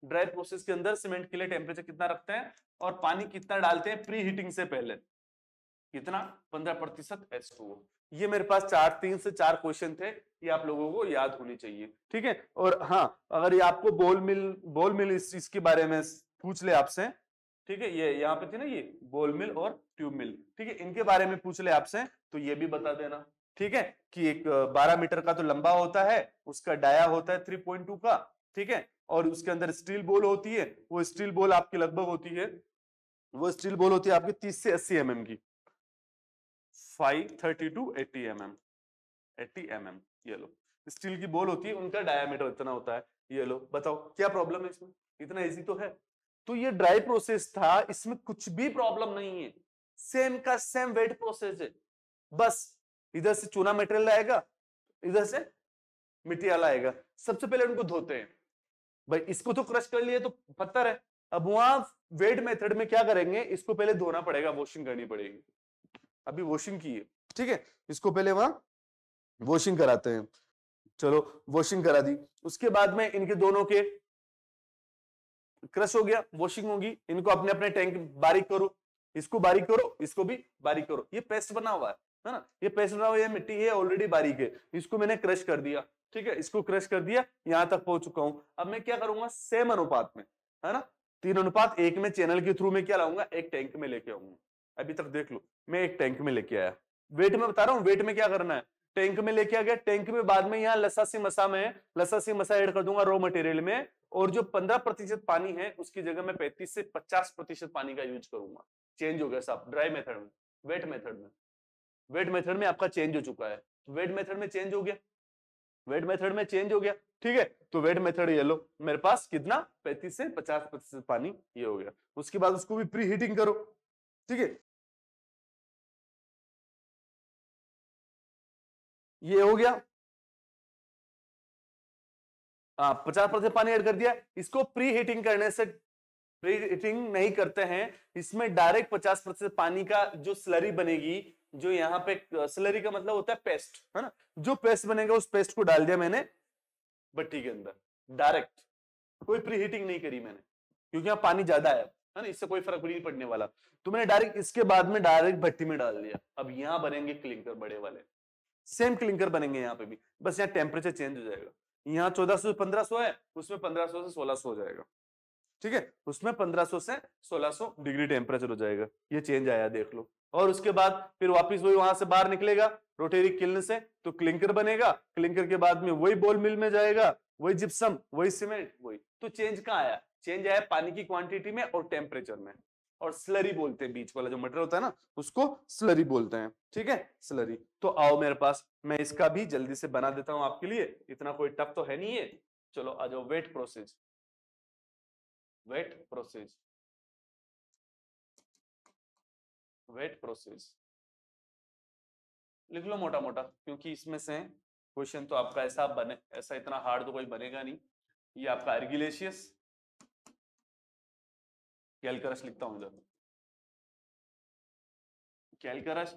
S1: ड्राई प्रोसेस के अंदर सीमेंट के लिए टेम्परेचर कितना रखते हैं, और पानी कितना डालते हैं प्री हीटिंग से पहले, कितना, 15% H2O। ये मेरे पास 3 से 4 क्वेश्चन थे, ये आप लोगों को याद होनी चाहिए। ठीक है, और हाँ, अगर ये आपको बॉल मिल इसके बारे में पूछ ले आपसे, ठीक है, ये यहाँ पे थी ना ये बॉल मिल और ट्यूब मिल, ठीक है, इनके बारे में पूछ ले आपसे, तो ये भी बता देना। ठीक है, कि एक 12 मीटर का तो लंबा होता है, उसका डाया होता है 3.2 का। ठीक है, और उसके अंदर स्टील बॉल होती है, वो स्टील बॉल आपकी लगभग होती है, वो स्टील बॉल होती है आपकी 30 से 80 mm की, 530 to 80 mm, 80 mm। ये लो, स्टील की बॉल होती है, उनका डायामीटर इतना होता है। ये लो, बताओ क्या प्रॉब्लम है इसमें, इतना इजी तो है। तो ये ड्राई प्रोसेस था, इसमें कुछ भी प्रॉब्लम नहीं है, सेम का सेम वेट प्रोसेस है। बस इधर से चूना मटेरियल आएगा, इधर से मिट्टी वाला आएगा। सबसे पहले उनको धोते हैं भाई, इसको तो क्रश कर लिए तो पत्थर है। अब वहां वेट मेथड में क्या करेंगे, इसको पहले धोना पड़ेगा, वॉशिंग करनी पड़ेगी। अभी वॉशिंग की है, ठीक है, इसको पहले वहां वॉशिंग कराते हैं। चलो वॉशिंग करा दी, उसके बाद में इनके दोनों के क्रश हो गया, वॉशिंग होगी, इनको अपने अपने टैंक बारीक करो, इसको बारीक करो, इसको भी बारीक करो। ये पेस्ट बना हुआ है ना, ये पेस्ट बना हुआ है, मिट्टी है ऑलरेडी बारीक है, इसको मैंने क्रश कर दिया। ठीक है, इसको क्रश कर दिया, यहां तक पहुंच चुका हूं। अब मैं क्या करूंगा, सेम अनुपात में, है ना, 3:1 में चैनल के थ्रू में क्या लाऊंगा, एक टैंक में लेके आऊंगा। अभी तक देख लो, मैं एक टैंक में लेके आया, वेट में बता रहा हूँ, वेट में क्या करना है, टैंक में लेके आ गया, टैंक में बाद में यहाँ लसासी मसा ऐड कर दूंगा रॉ मटेरियल में, और जो 15% पानी है उसकी जगह मैं 35 से 50% पानी का यूज करूंगा। चेंज हो गया साहब, ड्राई मेथड में, वेट मेथड में आपका चेंज हो चुका है, वेट मेथड में चेंज हो गया, वेट मेथड में चेंज हो गया। ठीक है, तो वेट मेथड ये लो, मेरे पास कितना, 35 से 50% पानी ये हो गया। उसके बाद उसको भी प्री हीटिंग करो। ठीक है, ये हो गया, 50% पानी ऐड कर दिया। इसको प्री हीटिंग करने से, प्री हीटिंग नहीं करते हैं, इसमें डायरेक्ट 50% पानी का जो स्लरी बनेगी, जो यहाँ पे स्लरी का मतलब होता है पेस्ट, है ना, जो पेस्ट बनेगा उस पेस्ट को डाल दिया मैंने भट्टी के अंदर डायरेक्ट, कोई प्री हीटिंग नहीं करी मैंने, क्योंकि यहाँ पानी ज्यादा है ना, इससे कोई फर्क नहीं पड़ने वाला। तो मैंने डायरेक्ट इसके बाद में डायरेक्ट भट्टी में डाल दिया। अब यहाँ बनेंगे क्लिंकर बड़े वाले, सेम क्लिंकर बनेंगे यहाँ पे भी, बस यहाँ टेम्परेचर चेंज हो जाएगा। यहाँ 1400 से 1500 है, उसमें 1500 से 1600 हो जाएगा। ठीक है, उसमें 1500 से 1600 डिग्री टेम्परेचर हो जाएगा। ये चेंज आया देख लो। और उसके बाद फिर वापस वही वहां से बाहर निकलेगा रोटेरी किल्न से, तो क्लिंकर बनेगा। क्लिंकर के बाद में वही बॉल मिल में जाएगा, वही जिप्सम, वही सीमेंट, वही। तो चेंज कहाँ आया, चेंज आया पानी की क्वांटिटी में और टेम्परेचर में। और स्लरी बोलते हैं, बीच वाला जो मटेरियल होता है ना उसको स्लरी बोलते हैं, ठीक है, स्लरी। तो आओ मेरे पास, मैं इसका भी जल्दी से बना देता हूं आपके लिए, इतना कोई टफ तो है नहीं है। चलो आ जाओ, wet process, wet process, wet process लिख लो मोटा मोटा, क्योंकि इसमें से क्वेश्चन तो आपका ऐसा बने, ऐसा इतना हार्ड तो कोई बनेगा नहीं। ये आपका अर्गिलेशियस, कैलकरस लिखता हूं इधर, कैलकरस,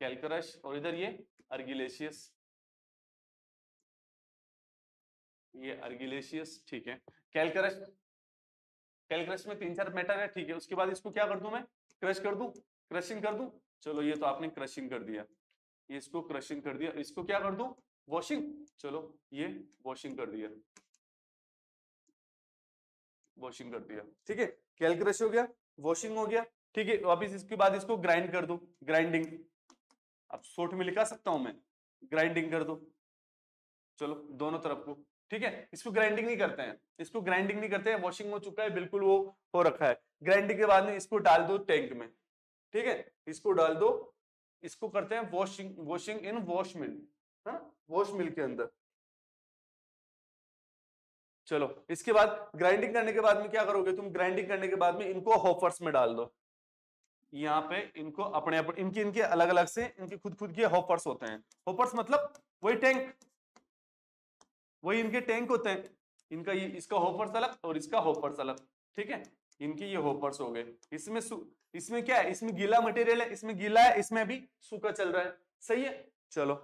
S1: कैलकरस, और इधर ये अर्गिलेशियस, ये अर्गिलेशियस, ठीक है। कैलकरस, कैलकरस में 3-4 मैटर है, ठीक है। उसके बाद इसको क्या कर दूं मैं, क्रश कर दूं, क्रशिंग कर दूं। चलो ये तो आपने क्रशिंग कर दिया, ये इसको क्रशिंग कर दिया, इसको क्या कर दूं, वॉशिंग। चलो ये वॉशिंग कर दिया, वॉशिंग कर दिया, ठीक है। कैलकरस हो गया, वॉशिंग हो गया, ठीक है। वापिस इसके बाद इसको ग्राइंड कर दो, ग्राइंडिंग, अब शॉर्ट में लिखा सकता हूं मैं, ग्राइंडिंग कर दो। चलो दोनों तरफ को, ठीक है। इसको ग्राइंडिंग नहीं करते हैं, इसको ग्राइंडिंग नहीं करते हैं, वॉशिंग हो चुका है, बिल्कुल वो हो रखा है। ग्राइंडिंग के बाद में इसको डाल दो टैंक में, ठीक है, इसको डाल दो, इसको करते हैं वॉशिंग, वॉशिंग इन वॉश मिल, हाँ, वॉश मिल के अंदर। चलो इसके बाद ग्राइंडिंग करने के बाद में क्या करोगे तुम, ग्राइंडिंग करने के बाद में इनको हॉपर्स में डाल दो, यहाँ पे इनको अपने अपने इनके इनके अलग अलग से इनके खुद खुद के हॉपर्स होते हैं। हॉपर्स मतलब वही टैंक, वही इनके टैंक होते हैं, इनका ये, इसका हॉपर्स अलग और इसका हॉपर्स अलग, ठीक है। इनके ये हॉपर्स हो गए। इसमें इसमें क्या है, इसमें गीला मटेरियल है, इसमें गीला है, इसमें भी सूखा चल रहा है, सही है। चलो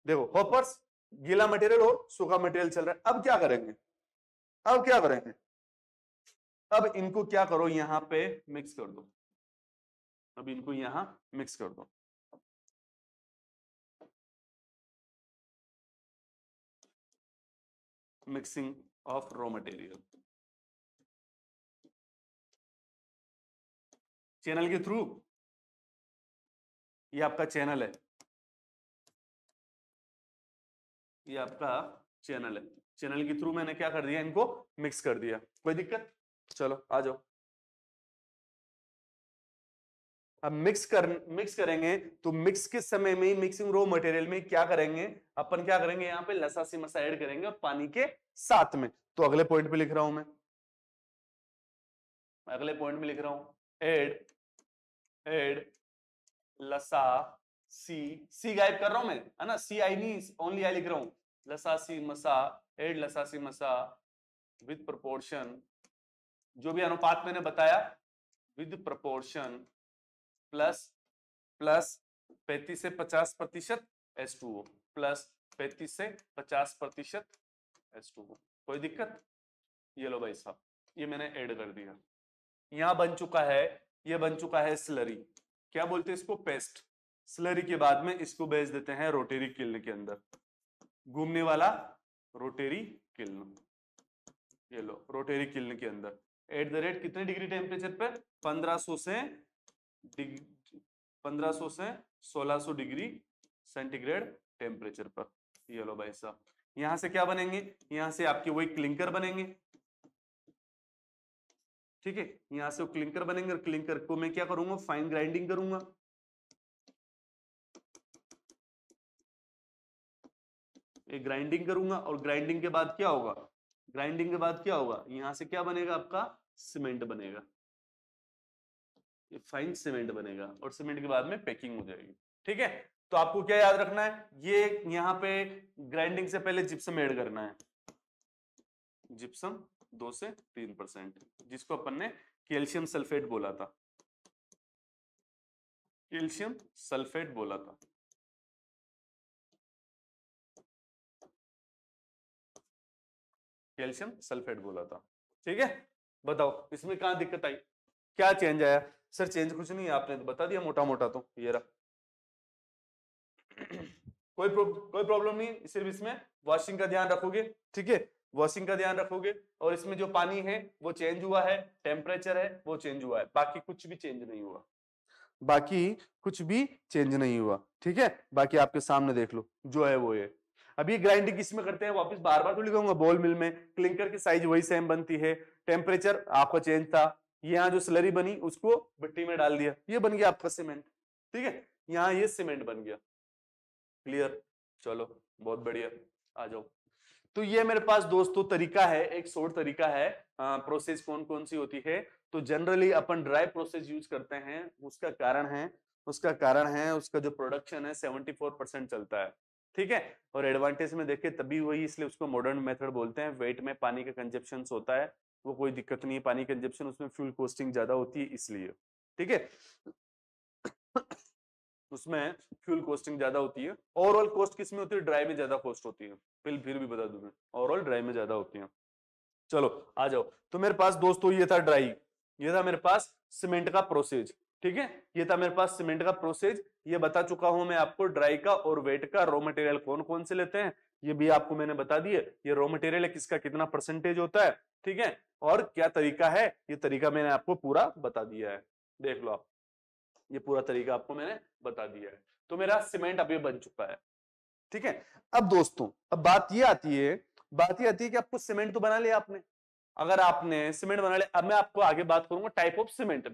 S1: देखो, हॉपर्स, गीला मटेरियल और सूखा मटेरियल चल रहा है। अब क्या करेंगे, अब क्या करेंगे, अब इनको क्या करो, यहां पे मिक्स कर दो, अब इनको यहां मिक्स कर दो। Mixing of raw material, channel के थ्रू, ये आपका चैनल है, ये आपका चैनल है, चैनल के थ्रू मैंने क्या कर दिया, इनको मिक्स कर दिया, कोई दिक्कत। चलो आ जाओ, अब मिक्स करेंगे तो मिक्स के समय में, मिक्सिंग रो मटेरियल में क्या करेंगे, अपन क्या करेंगे, यहाँ पे लसासी मसा ऐड करेंगे और पानी के साथ में। तो अगले पॉइंट पे लिख रहा हूं मैं, अगले पॉइंट में लिख रहा हूं, एड लसा सी गायब कर रहा हूं मैं, है ना, सी आई नहीं, ओनली आई लिख रहा हूं, लसासी मसा, एड लसासी मसा विद प्रोपोर्शन, जो भी अनुपात मैंने बताया, विद प्रोपोर्शन प्लस प्लस 35 से 50% H2O, प्लस 35 से 50% H2O, कोई दिक्कत। ये लो भाई साहब, ये मैंने ऐड कर दिया, यहां बन चुका है, ये बन चुका है स्लरी, क्या बोलते हैं इसको, पेस्ट। स्लरी के बाद में इसको भेज देते हैं रोटेरी किल्न के अंदर, घूमने वाला रोटेरी किल्न, ये लो रोटेरी किल्न के अंदर, एट द रेट कितने डिग्री टेम्परेचर पर, 1500 से 1600 डिग्री सेंटीग्रेड टेम्परेचर पर। ये लो भाई साहब, यहां से क्या बनेंगे, यहां से आपके वही क्लिंकर बनेंगे, ठीक है, यहां से क्लिंकर बनेंगे और क्लिंकर को मैं क्या करूंगा, फाइन ग्राइंडिंग करूंगा, ये ग्राइंडिंग करूंगा, और ग्राइंडिंग के बाद क्या होगा, ग्राइंडिंग के बाद क्या होगा, यहां से क्या बनेगा आपका, सीमेंट बनेगा, ये फाइन सीमेंट बनेगा, और सीमेंट के बाद में पैकिंग हो जाएगी, ठीक है। तो आपको क्या याद रखना है, ये यहां पे ग्राइंडिंग से पहले जिप्सम ऐड करना है, जिप्सम 2 से 3%, जिसको अपन ने कैल्शियम सल्फेट बोला था, कैल्शियम सल्फेट बोला था, कैल्शियम सल्फेट बोला था, ठीक है। बताओ इसमें कहां दिक्कत आई, क्या चेंज आया, सर चेंज कुछ नहीं है, आपने तो बता दिया मोटा मोटा, तो ये रहा कोई प्रॉब्लम नहीं, सिर्फ इसमें वॉशिंग का ध्यान रखोगे, ठीक है, वॉशिंग का ध्यान रखोगे, और इसमें जो पानी है वो चेंज हुआ है, टेम्परेचर है वो चेंज हुआ है, बाकी कुछ भी चेंज नहीं हुआ, बाकी कुछ भी चेंज नहीं हुआ, ठीक है। बाकी आपके सामने देख लो, जो है वो है। अब ये ग्राइंडिंग किस में करते हैं, वापस बार बार थोड़ी कहूंगा, बॉल मिल में। क्लिंकर की साइज वही सेम बनती है, टेम्परेचर आपका चेंज था, यहाँ जो स्लरी बनी उसको भट्टी में डाल दिया, ये बन गया आपका सीमेंट। ठीक है, यहाँ ये सीमेंट बन गया। क्लियर, चलो बहुत बढ़िया, आ जाओ। तो ये मेरे पास दोस्तों तरीका है, एक शॉर्ट तरीका है। प्रोसेस कौन कौन सी होती है, तो जनरली अपन ड्राई प्रोसेस यूज करते हैं, उसका कारण है उसका जो प्रोडक्शन है 74% चलता है। ठीक है, और एडवांटेज में देखे तभी वही, इसलिए उसको मॉडर्न मेथड बोलते हैं। वेट में पानी का कंजप्शन होता है, वो कोई दिक्कत नहीं है, पानी कंजप्शन, उसमें फ्यूल कॉस्टिंग ज्यादा होती है इसलिए। ठीक है उसमें फ्यूल कॉस्टिंग ज्यादा होती है। ओवरऑल कॉस्ट किसमें होती है, ड्राई में ज्यादा कॉस्ट होती है, फिर भी बता दूं मैं, ओवरऑल ड्राई में ज्यादा होती है। चलो आ जाओ, तो मेरे पास दोस्तों ये था ड्राई, ये था मेरे पास सीमेंट का प्रोसेस। ठीक है, ये था मेरे पास सीमेंट का प्रोसेस, ये बता चुका हूं मैं आपको ड्राई का और वेट का रॉ मटेरियल कौन कौन से लेते हैं, ये भी आपको मैंने बता दिए। ये रॉ मटेरियल है, किसका कितना परसेंटेज होता है, ठीक है, और क्या तरीका है, ये तरीका मैंने आपको पूरा बता दिया है, देख लो आप, ये पूरा तरीका आपको मैंने बता दिया है। तो मेरा सीमेंट अब ये बन चुका है। ठीक है, अब दोस्तों अब बात ये आती है कि आपको सीमेंट तो बना लिया आपने, अगर आपने सीमेंट बना लिया, अब मैं आपको आगे बात करूंगा टाइप ऑफ सीमेंट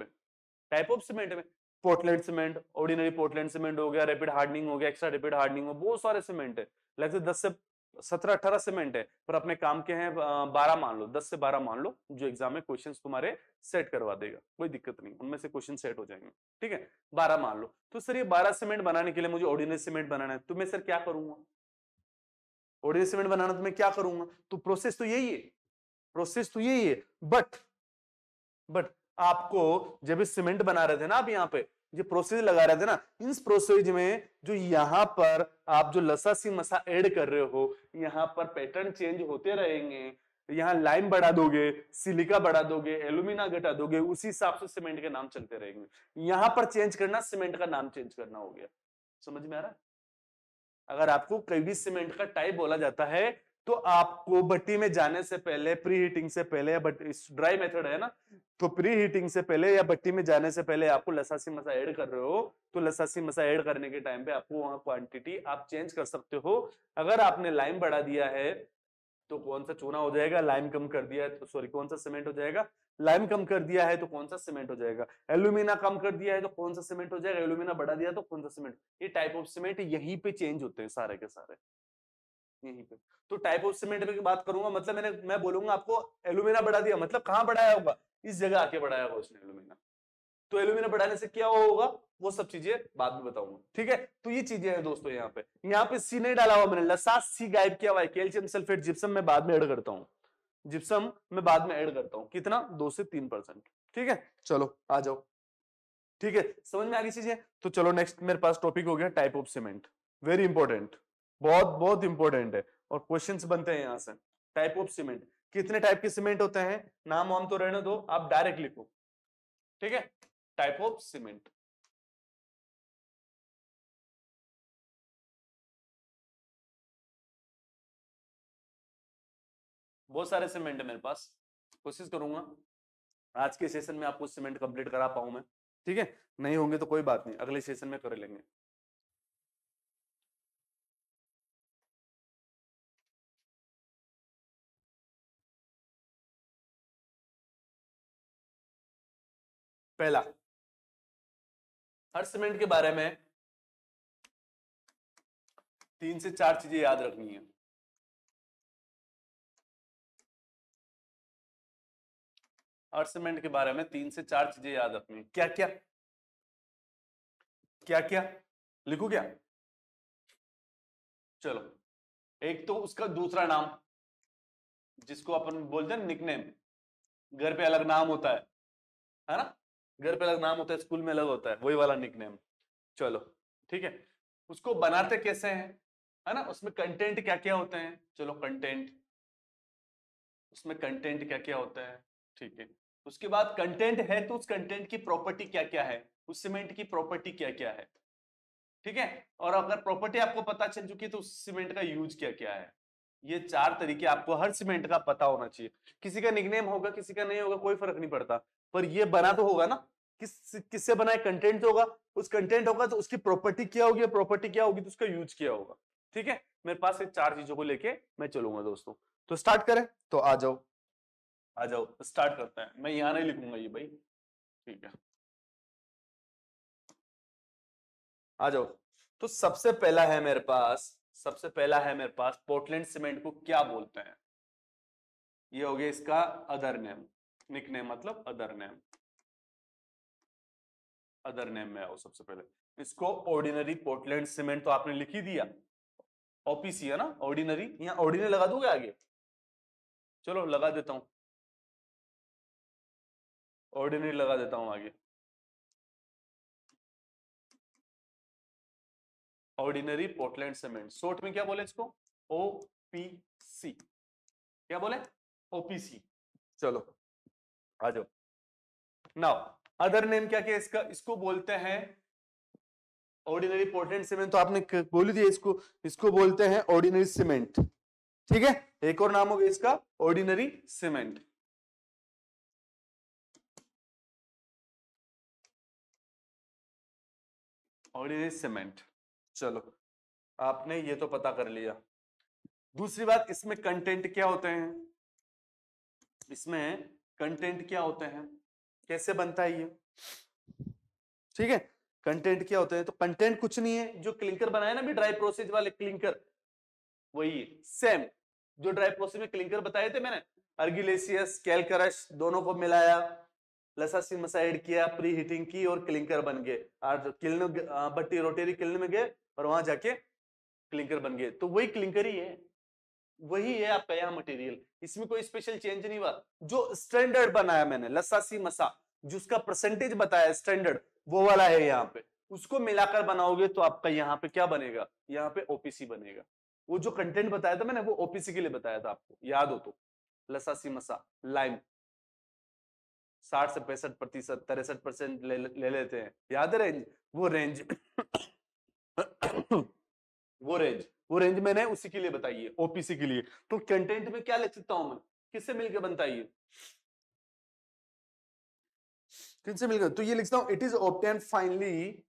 S1: में। Portland cement, ordinary Portland cement हो गया, रैपिड हार्डनिंग हो गया, एक्स्ट्रा रैपिड हार्डनिंग हो, बहुत सारे सीमेंट है, लगभग 10 से 17-18 सीमेंट है, पर अपने काम के हैं 12 मान लो, 10 से 12 मान लो, जो एग्जाम में क्वेश्चंस तुम्हारे सेट करवा देगा, कोई दिक्कत नहीं, उनमें से क्वेश्चन सेट हो जाएंगे। ठीक है, 12 मान लो, तो सर ये 12 सीमेंट बनाने के लिए मुझे ऑर्डिनरी सीमेंट बनाना है, तो मैं सर क्या करूंगा, ऑर्डिनरी सीमेंट बनाना तो मैं क्या करूंगा, तो प्रोसेस तो यही है, बट आपको जब इस सीमेंट बना रहे थे ना, आप यहाँ पे जो प्रोसेस लगा रहे थे ना, इस प्रोसेस में जो यहाँ पर आप जो लसासी मसा ऐड कर रहे हो, यहाँ पर पैटर्न चेंज होते रहेंगे, यहाँ लाइम बढ़ा दोगे, सिलिका बढ़ा दोगे, एल्यूमिना घटा दोगे, उसी हिसाब से सीमेंट के नाम चलते रहेंगे। यहाँ पर चेंज करना, सीमेंट का नाम चेंज करना हो गया, समझ में आ रहा है। अगर आपको कोई भी सीमेंट का टाइप बोला जाता है, तो आपको भट्टी में जाने से पहले, प्री हीटिंग से पहले, बट ड्राई मेथड है ना, तो प्री हीटिंग से पहले या भट्टी में जाने से पहले आपको लसासी मसा ऐड कर रहे हो, तो लसासी मसा ऐड करने के टाइम पे आपको वहां क्वांटिटी आप चेंज कर सकते हो। अगर आपने लाइम बढ़ा दिया है तो कौन सा चूना हो जाएगा, लाइम कम कर दिया है तो सॉरी कौन सा सीमेंट हो जाएगा, लाइम कम कर दिया है तो कौन सा सीमेंट हो जाएगा, एल्यूमिना कम कर दिया है तो कौन सा सीमेंट हो जाएगा, एल्यूमिना बढ़ा दिया तो कौन सा सीमेंट। ये टाइप ऑफ सीमेंट यहीं पे चेंज होते हैं सारे के सारे, यहीं पे। तो टाइप ऑफ सीमेंट की बात करूंगा, मतलब मैं बोलूंगा आपको एल्यूमिना बढ़ा दिया, मतलब कहां बढ़ाया होगा, इस जगह आके बढ़ाया होगा उसने एल्यूमिना, तो एल्यूमिना बढ़ाने से क्या होगा, वो सब चीजें बाद में बताऊंगा। ठीक है, तो ये चीजें हैं दोस्तों, यहाँ पे सी नहीं डाला हुआ मैंने, लसास सी गायब किया हुआ है, कैल्शियम सल्फेट जिप्सम मैं बाद में ऐड करता हूँ, कितना 2 से 3%। ठीक है, चलो आ जाओ, ठीक है, समझ में आ गई चीजें। तो चलो नेक्स्ट मेरे पास टॉपिक हो गया type of cement, very important, बहुत बहुत इंपॉर्टेंट है, और क्वेश्चंस बनते हैं यहां से। टाइप ऑफ सीमेंट, कितने टाइप के सीमेंट होते हैं, नाम वाम तो रहने दो, आप डायरेक्ट लिखो। ठीक है, टाइप ऑफ सीमेंट, बहुत सारे सीमेंट है मेरे पास, कोशिश करूंगा आज के सेशन में आपको सीमेंट कंप्लीट करा पाऊं मैं। ठीक है, नहीं होंगे तो कोई बात नहीं, अगले सेशन में कर लेंगे। पहला, हर सीमेंट के बारे में 3 से 4 चीजें याद रखनी है। हर सीमेंट के बारे में 3 से 4 चीजें याद रखनी है, क्या क्या, क्या क्या लिखू क्या, चलो, एक तो उसका दूसरा नाम, जिसको अपन बोलते हैं निकनेम, घर पे अलग नाम होता है ना, घर पे अलग नाम होता है, स्कूल में अलग होता है, वही वाला निकनेम। चलो ठीक है, उसको बनाते कैसे हैं, है ना, उसमें कंटेंट क्या क्या होते हैं, चलो कंटेंट, उसमें कंटेंट क्या क्या होता है, ठीक है, उसके बाद कंटेंट है तो उस कंटेंट की प्रॉपर्टी क्या क्या है, उस सीमेंट की प्रॉपर्टी क्या क्या है, ठीक है, और अगर प्रॉपर्टी आपको पता चल चुकी है तो उस सीमेंट का यूज क्या क्या है। ये 4 तरीके आपको हर सीमेंट का पता होना चाहिए, किसी का निकनेम होगा किसी का नहीं होगा कोई फर्क नहीं पड़ता, पर ये बना तो होगा ना, किससे बना है, कंटेंट होगा, उस कंटेंट होगा तो उसकी प्रॉपर्टी क्या होगी, प्रॉपर्टी क्या होगी तो उसका यूज क्या होगा। ठीक है, मेरे पास ये 4 चीजों को लेके मैं चलूंगा दोस्तों। तो स्टार्ट करें, तो आ जाओ आ जाओ, स्टार्ट करते हैं। मैं यहां नहीं लिखूंगा ये भाई, ठीक है, आ जाओ। तो सबसे पहला है मेरे पास पोर्टलैंड सीमेंट को क्या बोलते हैं। ये हो गया इसका अदर नेम, निक नेम मतलब अदर नेम। अदर नेम में आओ सबसे पहले, इसको ऑर्डिनरी पोर्टलैंड सीमेंट तो आपने लिख ही दिया, ओपीसी है ना, ऑर्डिनरी। यहां ऑर्डिनरी लगा दोगे आगे, चलो लगा देता हूं, ऑर्डिनरी लगा देता हूं आगे, ऑर्डिनरी पोर्टलैंड सीमेंट। शॉर्ट में क्या बोले इसको, ओपीसी। क्या बोले, ओपीसी। चलो आ जाओ। नाउ अदर नेम क्या क्या इसका, इसको बोलते हैं ऑर्डिनरी पोर्टलैंड सीमेंट, तो आपने बोली थी इसको, इसको बोलते हैं ऑर्डिनरी सीमेंट। ठीक है, एक और नाम हो गया इसका ऑर्डिनरी सीमेंट। ऑर्डिनरी सीमेंट, चलो आपने ये तो पता कर लिया। दूसरी बात, इसमें कंटेंट क्या होते हैं, इसमें कंटेंट क्या होते हैं, कैसे बनता है ये, ठीक है, कंटेंट क्या होते हैं। तो कंटेंट कुछ नहीं है, जो क्लिंकर बनाया ना भी ड्राई प्रोसेस वाले क्लिंकर, वही सेम जो ड्राई प्रोसेस में क्लिंकर बताए थे मैंने, अर्गिलेशियस कैलक्रश दोनों को मिलाया, लसासी मसा ऐड किया, प्री हीटिंग की और क्लिंकर बन गए। और किल्न भट्टी रोटेरी किल्न में गए और वहां जाके क्लिंकर बन गए। तो वही क्लिंकर ही है, वही है आपका यहाँ मटेरियल, इसमें कोई स्पेशल चेंज नहीं हुआ। जो स्टैंडर्ड बनाया मैंने लसासी मसा, जिसका परसेंटेज बताया स्टैंडर्ड, वो वाला है यहाँ पे, उसको मिलाकर बनाओगे तो आपका यहाँ पे क्या बनेगा, यहाँ पे ओपीसी बनेगा। वो जो कंटेंट बताया था मैंने, वो ओपीसी के लिए बताया था, आपको याद हो तो। लसासी मसा लाइम 60 से 65%, 63% ले लेते हैं, याद है रेंज, वो रेंज वो रेंज मैंने उसी के लिए बताई है, ओपीसी के लिए। तो कंटेंट में क्या लिख सकता हूं मैं, किससे मिलकर बनता है ये, किससे मिलकर, तो ये लिखता हूं, it is obtain finally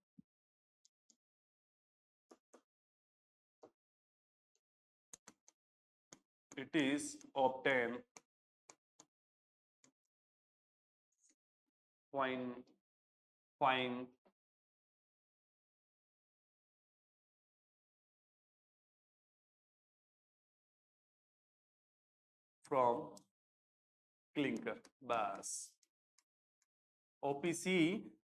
S1: it is obtained fine from clinker। बस ओपीसी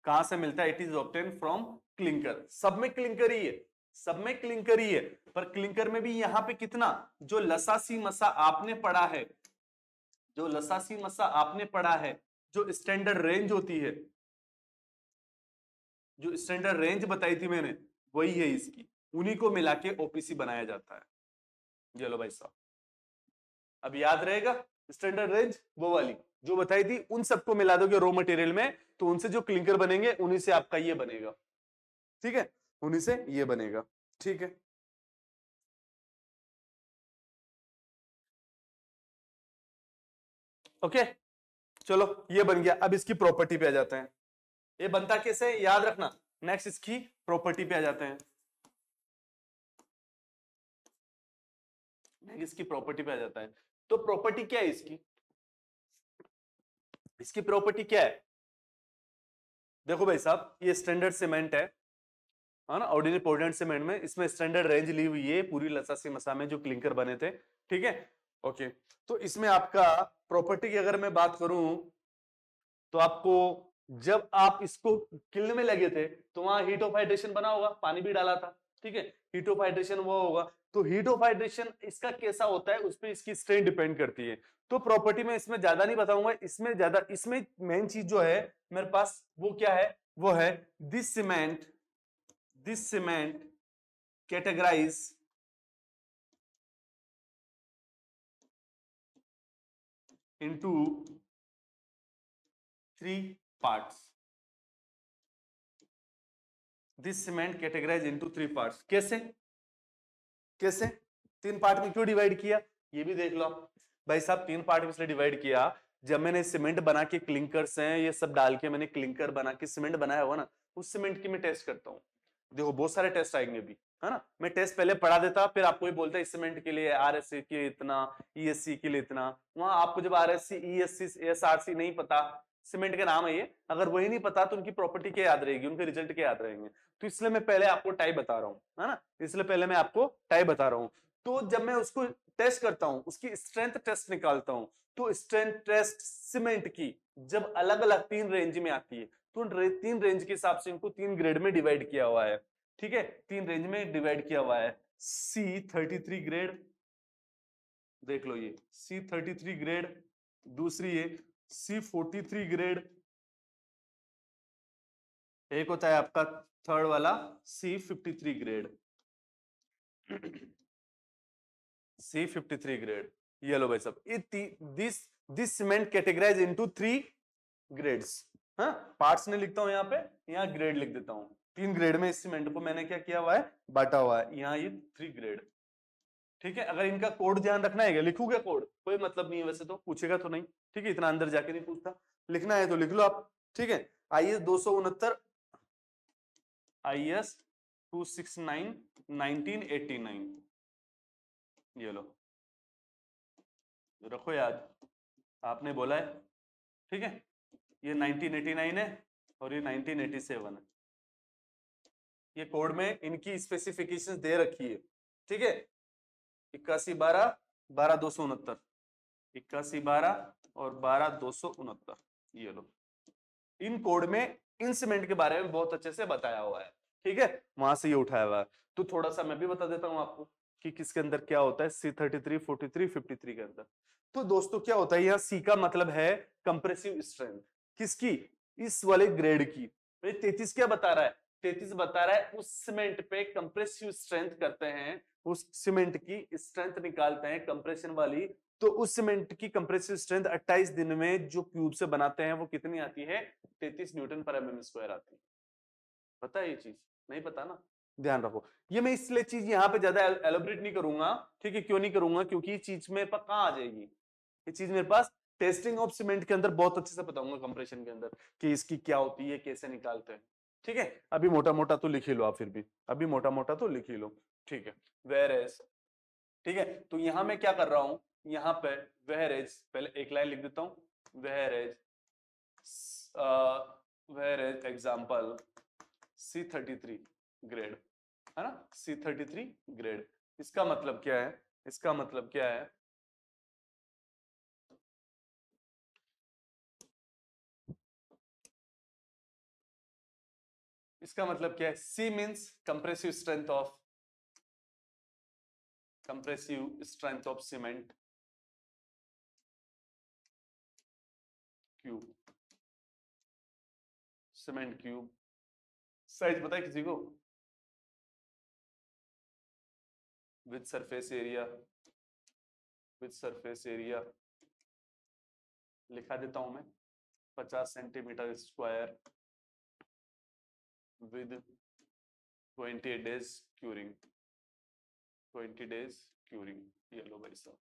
S1: कहां से मिलता है, it is obtain from clinker. सब में क्लिंकर ही है, सब में क्लिंकर ही है, पर क्लिंकर में भी यहां पे कितना, जो लसासी मसा आपने पढ़ा है, जो लसासी मसा आपने पढ़ा है, जो स्टैंडर्ड रेंज होती है, जो स्टैंडर्ड रेंज बताई थी मैंने, वही है इसकी, उन्हीं को मिला के ओपीसी बनाया जाता है। चलो भाई साहब, अब याद रहेगा स्टैंडर्ड रेंज वो वाली जो बताई थी, उन सबको मिला दोगे रॉ मटेरियल में, तो उनसे जो क्लिंकर बनेंगे उन्हीं से आपका ये बनेगा, ठीक है, उन्हीं से ये बनेगा, ठीक है। ओके, चलो ये बन गया। अब इसकी प्रॉपर्टी पे आ जाते हैं, ये बनता कैसे है याद रखना, नेक्स्ट इसकी प्रॉपर्टी पे आ जाते हैं, नेक्स्ट इसकी प्रॉपर्टी पे आ जाता है। तो प्रॉपर्टी क्या है इसकी, इसकी प्रॉपर्टी क्या है, देखो भाई साहब, ये स्टैंडर्ड सीमेंट है ना, ऑर्डिनरी पोर्टलैंड सीमेंट में, इसमें स्टैंडर्ड रेंज ली हुई है पूरी लसासी मसा में जो क्लिंकर बने थे, ठीक है। ओके, तो इसमें आपका प्रॉपर्टी की अगर मैं बात करूं, तो आपको जब आप इसको किल्न में लगे थे तो वहां हीट ऑफ हाइड्रेशन बना होगा, पानी भी डाला था, ठीक है, हीट ऑफ हाइड्रेशन वो होगा। तो हीट ऑफ हाइड्रेशन इसका कैसा होता है, उस पर इसकी स्ट्रेंथ डिपेंड करती है। तो प्रॉपर्टी में इसमें ज्यादा नहीं बताऊंगा, इसमें ज्यादा, इसमें मेन चीज जो है मेरे पास वो क्या है, वो है this cement categorize into 3 parts। This cement categorize into 3 parts. कैसे कैसे 3 पार्ट में क्यों डिवाइड किया, ये भी देख लो भाई साहब। 3 पार्ट में इसलिए डिवाइड किया, जब मैंने सीमेंट बना के क्लिंकर्स हैं ये सब डाल के मैंने क्लिंकर बना के सीमेंट बनाया हुआ ना, उस सीमेंट की मैं टेस्ट करता हूं। देखो बहुत सारे टेस्ट आएंगे अभी, है ना। मैं टेस्ट पहले पढ़ा देता, फिर आपको ही बोलता सीमेंट के लिए आरएससी के लिए इतना, ईएससी के लिए इतना। वहां आपको जब आरएससी, ईएससी, एसआरसी नहीं पता, सीमेंट का नाम है ये, अगर वही नहीं पता तो उनकी प्रॉपर्टी क्या याद रहेगी, उनके रिजल्ट क्या याद रहेंगे। तो इसलिए मैं पहले आपको टाइप बता रहा हूँ, है ना, इसलिए पहले मैं आपको टाइप बता रहा हूँ। तो जब मैं उसको टेस्ट करता हूँ, उसकी स्ट्रेंथ टेस्ट निकालता हूँ, तो स्ट्रेंथ टेस्ट सीमेंट की जब अलग अलग 3 रेंज में आती है, तो 3 रेंज के हिसाब से इनको 3 ग्रेड में डिवाइड किया हुआ है। ठीक है, 3 रेंज में डिवाइड किया हुआ है। C33 ग्रेड, देख लो ये C33 ग्रेड, दूसरी है C43 ग्रेड, एक होता है आपका थर्ड वाला C53 ग्रेड। C53 ग्रेड, ये लो भाई साहब, this cement categorize into 3 grades. हाँ, पार्ट्स नहीं लिखता हूं यहाँ पे, यहाँ ग्रेड लिख देता हूँ। 3 ग्रेड में इस सीमेंट को मैंने क्या किया हुआ है, बांटा हुआ है, यहाँ ये 3 ग्रेड। ठीक है, अगर इनका कोड ध्यान रखना है, लिखू क्या कोड, कोई मतलब नहीं है वैसे, तो पूछेगा तो नहीं। ठीक है, इतना अंदर जाके नहीं पूछता, लिखना है तो लिख लो आप। ठीक है, IS 269, IS 269 1989, ये लो, रखो याद, आपने बोला है। ठीक है, ये 1989 है और ये 1987 है। ये कोड में इनकी स्पेसिफिकेशंस दे रखी है। ठीक है, 8112 12269, 8112 और 12269, ये लो, इन कोड में इन सीमेंट के बारे में बहुत अच्छे से बताया हुआ है। ठीक है, वहां से ये उठाया हुआ है। तो थोड़ा सा मैं भी बता देता हूं आपको कि किसके अंदर क्या होता है, C33, 43, 53 के अंदर। तो दोस्तों क्या होता है, यहाँ C का मतलब है कंप्रेसिव स्ट्रेंथ, किसकी, इस वाले ग्रेड की। 33 क्या बता रहा है, 33 बता रहा है उस सीमेंट पे कंप्रेसिव स्ट्रेंथ करते हैं, उस सीमेंट की स्ट्रेंथ निकालते हैं कंप्रेशन वाली। तो उस सीमेंट की कंप्रेसिव स्ट्रेंथ 28 दिन में जो क्यूब से बनाते हैं वो कितनी आती है, 33 न्यूटन पर mm स्क्वायर आती है। पता है ये चीज, नहीं पता ना, ध्यान रखो। ये मैं इसलिए चीज यहाँ पे ज्यादा एलोबरेट नहीं करूंगा। ठीक है, क्यों नहीं करूंगा, क्योंकि ये चीज मेरे पास कहाँ आ जाएगी, ये चीज मेरे पास टेस्टिंग ऑफ सीमेंट के अंदर बहुत अच्छे से बताऊंगा, कंप्रेशन के अंदर, कि इसकी क्या होती है, कैसे निकालते हैं। ठीक है, अभी मोटा मोटा तो लिख ही लो आप, फिर भी अभी मोटा मोटा तो लिख ही लो। ठीक है, वेयर एज, ठीक है, तो यहां मैं क्या कर रहा हूं, यहाँ पे वेयर एज, पहले एक लाइन लिख देता हूं, where as example C33 grade, है ना, C33 ग्रेड। इसका मतलब क्या है, इसका मतलब क्या है, इसका मतलब क्या है, C means compressive strength of, compressive strength of cement cube, cement cube. Size पता है किसी को, with surface area, with surface area लिखा देता हूं मैं, 50 centimetre square with 20 days curing, 20 days curing, ये लो भाई साहब।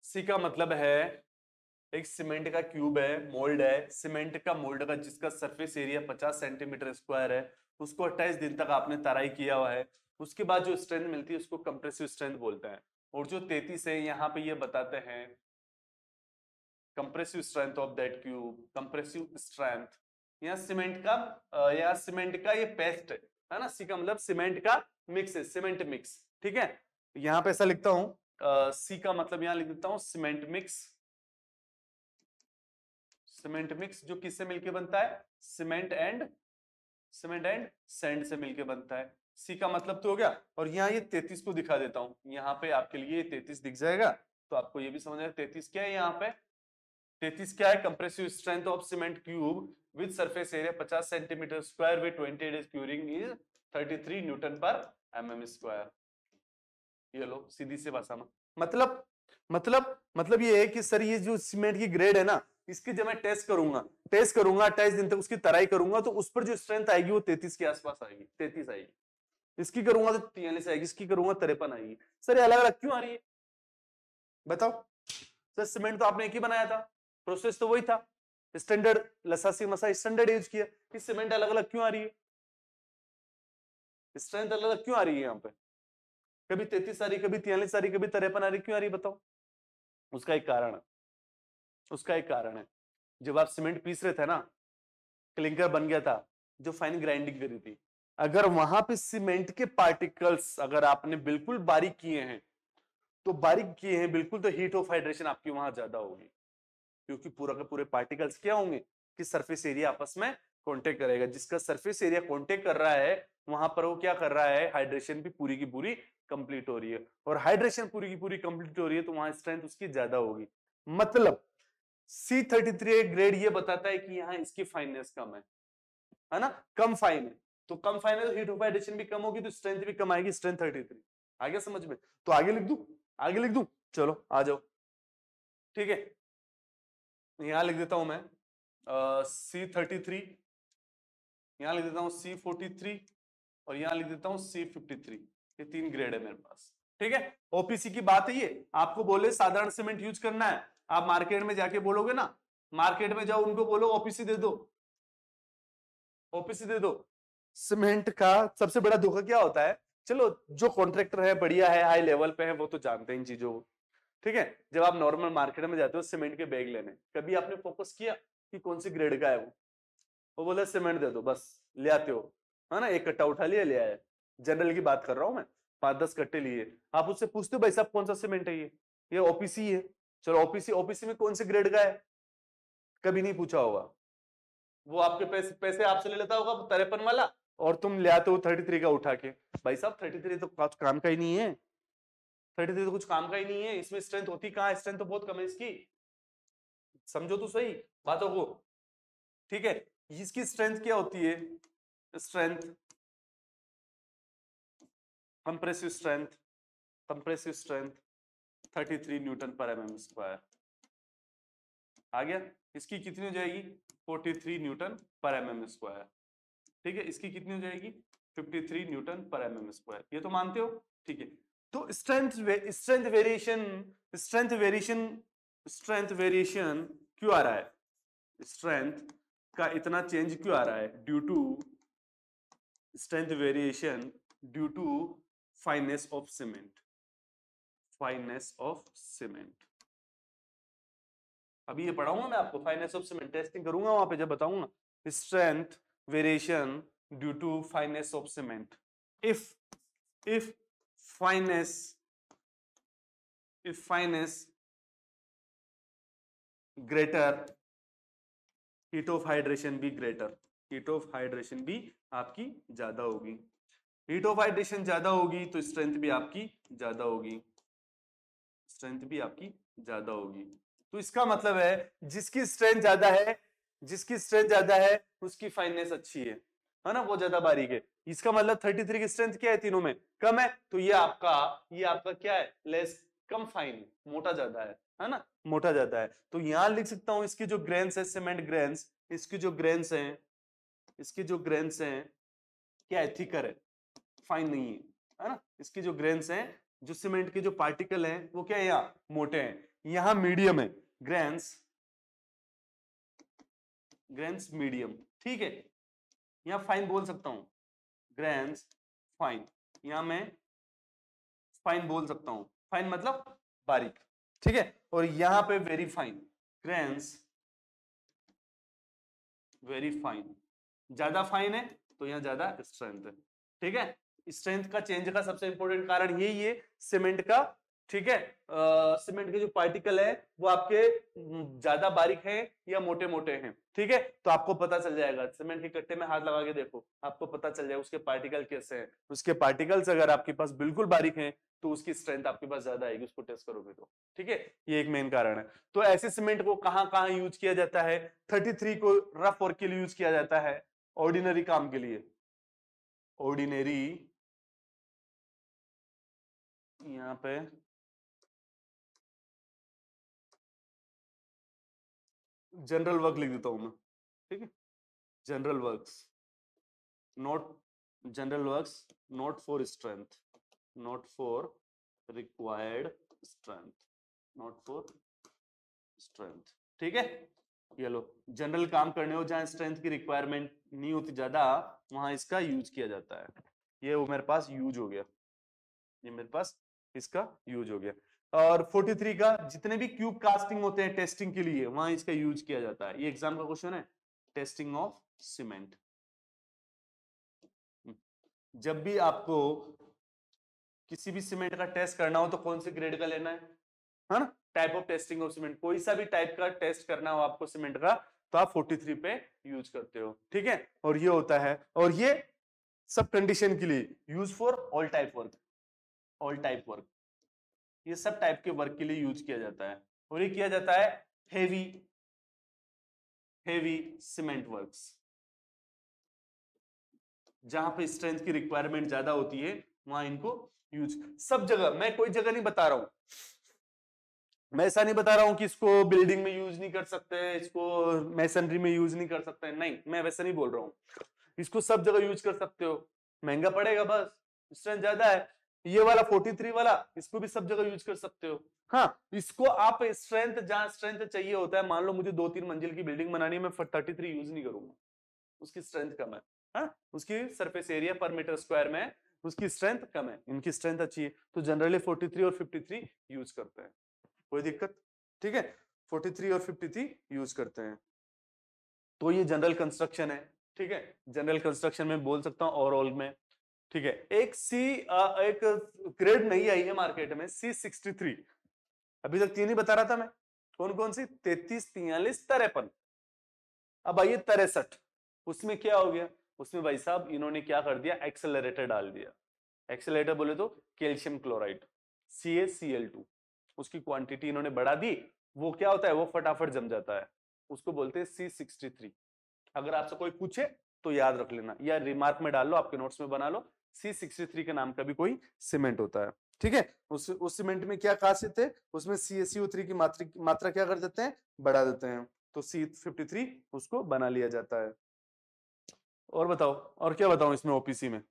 S1: सी का मतलब है एक सीमेंट का क्यूब है, मोल्ड है, सीमेंट का मोल्ड का जिसका सरफेस एरिया 50 सेंटीमीटर स्क्वायर है, उसको 28 दिन तक आपने तराई किया हुआ है, उसके बाद जो स्ट्रेंथ मिलती है उसको कंप्रेसिव स्ट्रेंथ बोलते हैं। और जो 33 है यहाँ पे ये बताते हैं compressive strength of that cube, compressive strength. यहाँ सीमेंट का यहाँ सीमेंट का ये पेस्ट है ना, सी का मतलब सीमेंट का मिक्स है, सीमेंट मिक्स। ठीक है, यहाँ पे ऐसा लिखता हूं, सी का मतलब यहाँ लिख देता हूं सीमेंट मिक्स, सीमेंट मिक्स जो किससे मिलके बनता है, सीमेंट एंड सैंड से मिलके बनता है। सी का मतलब तो हो गया। और यहाँ ये 33 को दिखा देता हूँ, यहाँ पे आपके लिए 33 दिख जाएगा, तो आपको ये भी समझ आएगा 33 क्या है। यहाँ पे 33 क्या है, compressive strength of cement cube with surface area 50 centimetre square with 20 days curing is 33 Newton पर mm स्क्वायर। ये लो सीधी सी भाषा में, मतलब ये है कि सर ये जो सीमेंट की ग्रेड है ना, इसकी जब मैं टेस्ट करूंगा 28 दिन तक उसकी तराई करूंगा, तो उस पर जो स्ट्रेंथ आएगी वो 33 के आसपास आएगी, 33 आएगी। इसकी करूंगा तो 43 आएगी, इसकी करूंगा 53 आएगी। सर ये अलग अलग क्यों आ रही है बताओ। सर सीमेंट तो आपने एक ही बनाया था, प्रोसेस तो वही था, स्टैंडर्ड लसासी मसा स्टैंडर्ड यूज किया, इस सीमेंट अलग अलग क्यों आ रही है। स्ट्रेंथ अलग अलग क्यों आ रही है यहाँ पे? कभी 33 आ रही, कभी 43 आ रही, कभी 53 आ रही, क्यों आ रही बताओ? उसका एक कारण है, उसका एक कारण है। जब आप सीमेंट पीस रहे थे ना, क्लिंकर बन गया था, जो फाइन ग्राइंडिंग करी थी, अगर वहां पे सीमेंट के पार्टिकल्स अगर आपने बिल्कुल बारीक किए हैं, तो बारीक किए हैं बिल्कुल, तो हीट ऑफ हाइड्रेशन आपकी वहां ज्यादा होगी, क्योंकि पूरा के पूरे पार्टिकल्स क्या होंगे कि सरफेस एरिया आपस में कांटेक्ट करेगा। जिसका सरफेस एरिया कांटेक्ट कर रहा है वहां पर वो क्या कर रहा है, हाइड्रेशन भी पूरी की पूरी कंप्लीट हो रही है, और हाइड्रेशन पूरी की पूरी कंप्लीट हो रही है तो वहां स्ट्रेंथ उसकी ज्यादा होगी। मतलब C33 ग्रेड ये बताता है कि यहाँ इसकी फाइननेस कम है ना, कम फाइन है, तो कम फाइन है तो हीट ऑफ हाइड्रेशन भी कम होगी, तो स्ट्रेंथ भी कम आएगी, स्ट्रेंथ 33। आ गया समझ में? तो आगे लिख दूं, आगे लिख दूं, चलो आ जाओ, ठीक है। यहां लिख देता हूं मैं C33, यहां लिख देता हूं C43, और यहां लिख देता हूं C53। ये 3 ग्रेड है मेरे पास, ठीक है। ओपीसी की बात है ये, आपको बोले साधारण सीमेंट यूज करना है, आप मार्केट में जाके बोलोगे ना, मार्केट में जाओ उनको बोलो ओपीसी दे दो, ओपीसी दे दो। सीमेंट का सबसे बड़ा धोखा क्या होता है, चलो जो कॉन्ट्रैक्टर है बढ़िया है, हाई लेवल पे है, वो तो जानते हैं इन चीजों को, ठीक है। जब आप नॉर्मल मार्केट में जाते हो सीमेंट के बैग लेने, कभी आपने फोकस किया कि कौन सी ग्रेड का है वो बोला सीमेंट दे दो, बस ले आते हो, है ना, एक कट्टा उठा लिया ले आया। जनरल की बात कर रहा हूं मैं, 5-10 कट्टे लिए, आप उससे पूछते हो भाई साहब कौन सा सीमेंट है ये ओपीसी है, चलो ओपीसी, ओपीसी में कौन से ग्रेड का है, कभी नहीं पूछा होगा, वो आपके पैसे पैसे आपसे ले लेता होगा 53 वाला, और तुम ले आते हो 33 का उठा के। भाई साहब 33 तो कुछ काम का ही नहीं है, 33 तो कुछ काम का ही नहीं है, इसमें स्ट्रेंथ होती कहाँ है, स्ट्रेंथ तो बहुत कम है इसकी, समझो तो सही बातों को, ठीक है। इसकी स्ट्रेंथ क्या होती है, strength, compressive strength, compressive strength 33 Newton पर एमएम स्क्वायर। आ गया, इसकी कितनी हो जाएगी 43 न्यूटन पर एमएम स्क्वायर, ठीक है। इसकी कितनी हो जाएगी 53 न्यूटन पर एमएम स्क्वायर, ये तो मानते हो, ठीक है। तो strength variation, strength variation, strength variation क्यों आ रहा है, स्ट्रेंथ का इतना चेंज क्यों आ रहा है, due to strength variation, due to fineness of cement, fineness of cement. अभी ये पढ़ाऊंगा मैं आपको, फाइननेस ऑफ सीमेंट टेस्टिंग करूंगा वहां पे जब बताऊंगा, strength variation due to fineness of cement. if fineness, if fineness greater, heat of hydration भी greater, heat of hydration भी आपकी ज्यादा होगी, हीट ऑफ हाइड्रेशन ज्यादा होगी तो स्ट्रेंथ भी आपकी ज्यादा होगी, स्ट्रेंथ भी आपकी ज्यादा होगी। तो इसका मतलब है जिसकी स्ट्रेंथ ज्यादा है, जिसकी स्ट्रेंथ ज्यादा है उसकी फाइननेस अच्छी है ना, वो ज्यादा बारीक है। इसका मतलब 33 की स्ट्रेंथ क्या है, तीनों में कम है, तो ये आपका क्या है, लेस, कम फाइन, मोटा ज्यादा है ना, मोटा ज्यादा है। तो यहां लिख सकता हूं इसकी जो ग्रेन्स है, सीमेंट ग्रेन्स, इसकी जो ग्रेन्स हैं, इसकी जो ग्रेन्स हैं क्या है, थिकर है, फाइन नहीं है ना। इसकी जो ग्रेन्स हैं, जो सीमेंट के जो पार्टिकल हैं वो क्या है, यहाँ मोटे हैं, यहाँ मीडियम है, ग्रेन्स, ग्रेन्स मीडियम, ठीक है। यहाँ फाइन बोल सकता हूं, ग्रेन्स फाइन, यहां मैं फाइन बोल सकता हूं, फाइन मतलब बारीक, ठीक है। और यहां पे very fine, grains very fine, ज्यादा फाइन है तो यहां ज्यादा स्ट्रेंथ है, ठीक है। स्ट्रेंथ का चेंज का सबसे इंपॉर्टेंट कारण यही है सीमेंट का, ठीक है। सीमेंट के जो पार्टिकल है वो आपके ज्यादा बारीक हैं या मोटे मोटे हैं, ठीक है। तो आपको पता चल जाएगा, सीमेंट के कट्टे में हाथ लगा के देखो, आपको पता चल जाएगा उसके पार्टिकल कैसे हैं, उसके पार्टिकल्स अगर आपके पास बिल्कुल बारीक हैं तो उसकी स्ट्रेंथ आपके पास ज्यादा आएगी, उसको टेस्ट करोगे तो, ठीक है। ये एक मेन कारण है। तो ऐसे सीमेंट को कहां कहां यूज किया जाता है, 33 को रफ वर्क के लिए यूज किया जाता है, ऑर्डिनरी काम के लिए, ऑर्डिनरी, यहां पे जनरल वर्क लिख देता हूं मैं, ठीक है, general works, not, general works not for strength, not for required strength, not for strength, ठीक है। ये लो, जनरल काम करने हो जहां स्ट्रेंथ की रिक्वायरमेंट नहीं होती ज्यादा, वहां इसका यूज किया जाता है, ये वो मेरे पास यूज हो गया, ये मेरे पास इसका यूज हो गया। और 43 का जितने भी क्यूब कास्टिंग होते हैं टेस्टिंग के लिए वहां इसका यूज किया जाता है। ये एग्जाम का क्वेश्चन है, टेस्टिंग ऑफ सीमेंट। जब भी आपको किसी भी सीमेंट का टेस्ट करना हो तो कौन से ग्रेड का लेना है ना, type of testing of cement, कोई सा भी टाइप का टेस्ट करना हो आपको सीमेंट का तो आप 43 पे यूज करते हो, ठीक है। और ये होता है, और ये सब कंडीशन के लिए use for all type work, all type work, ये सब टाइप के वर्क के लिए यूज किया जाता है। और ये किया जाता है हेवी हेवी सीमेंट वर्क्स, जहां पे स्ट्रेंथ की रिक्वायरमेंट ज्यादा होती है वहां इनको यूज। सब जगह, मैं कोई जगह नहीं बता रहा हूं, मैं ऐसा नहीं बता रहा हूं कि इसको बिल्डिंग में यूज नहीं कर सकते, इसको मैसनरी में यूज नहीं कर सकते, नहीं मैं वैसा नहीं बोल रहा हूं। इसको सब जगह यूज कर सकते हो, महंगा पड़ेगा बस, स्ट्रेंथ ज्यादा है। ये वाला 43 वाला इसको भी सब जगह यूज कर सकते हो। हाँ, इसको आप स्ट्रेंथ जहां स्ट्रेंथ चाहिए होता है, मान लो मुझे 2-3 मंजिल की बिल्डिंग बनानी है, मैं 33 यूज नहीं करूंगा, उसकी स्ट्रेंथ कम है। हाँ, उसकी सरफेस एरिया पर मीटर स्क्वायर में उसकी स्ट्रेंथ कम है, इनकी स्ट्रेंथ अच्छी है, तो जनरली 43 और 53 यूज करते हैं, कोई दिक्कत, ठीक है। 43 और 53 यूज करते हैं। तो ये जनरल कंस्ट्रक्शन है, ठीक है, जनरल कंस्ट्रक्शन में बोल सकता हूं ओवरऑल में, ठीक है। एक ग्रेड नहीं आई है मार्केट में, C63, अभी तक 3 ही बता रहा था मैं, कौन कौन सी, 33, 43, 53। अब आइए 63, उसमें क्या हो गया, उसमें भाई साहब इन्होंने क्या कर दिया, एक्सेलरेटर डाल दिया। एक्सेलरेटर बोले तो कैल्शियम क्लोराइड CaCl2, उसकी क्वांटिटी इन्होंने बढ़ा दी, वो क्या होता है, वो फटाफट जम जाता है, उसको बोलते हैं C63। अगर आपसे कोई पूछे तो याद रख लेना, या रिमार्क में डाल लो, आपके नोट्स में बना लो, C63 के नाम का भी कोई सीमेंट होता है, ठीक है। उस सीमेंट में क्या खासियत है, उसमें CaCO3 की मात्रा क्या कर देते हैं, बढ़ा देते हैं, तो C53 उसको बना लिया जाता है। और बताओ, और क्या बताऊं इसमें, ओपीसी में,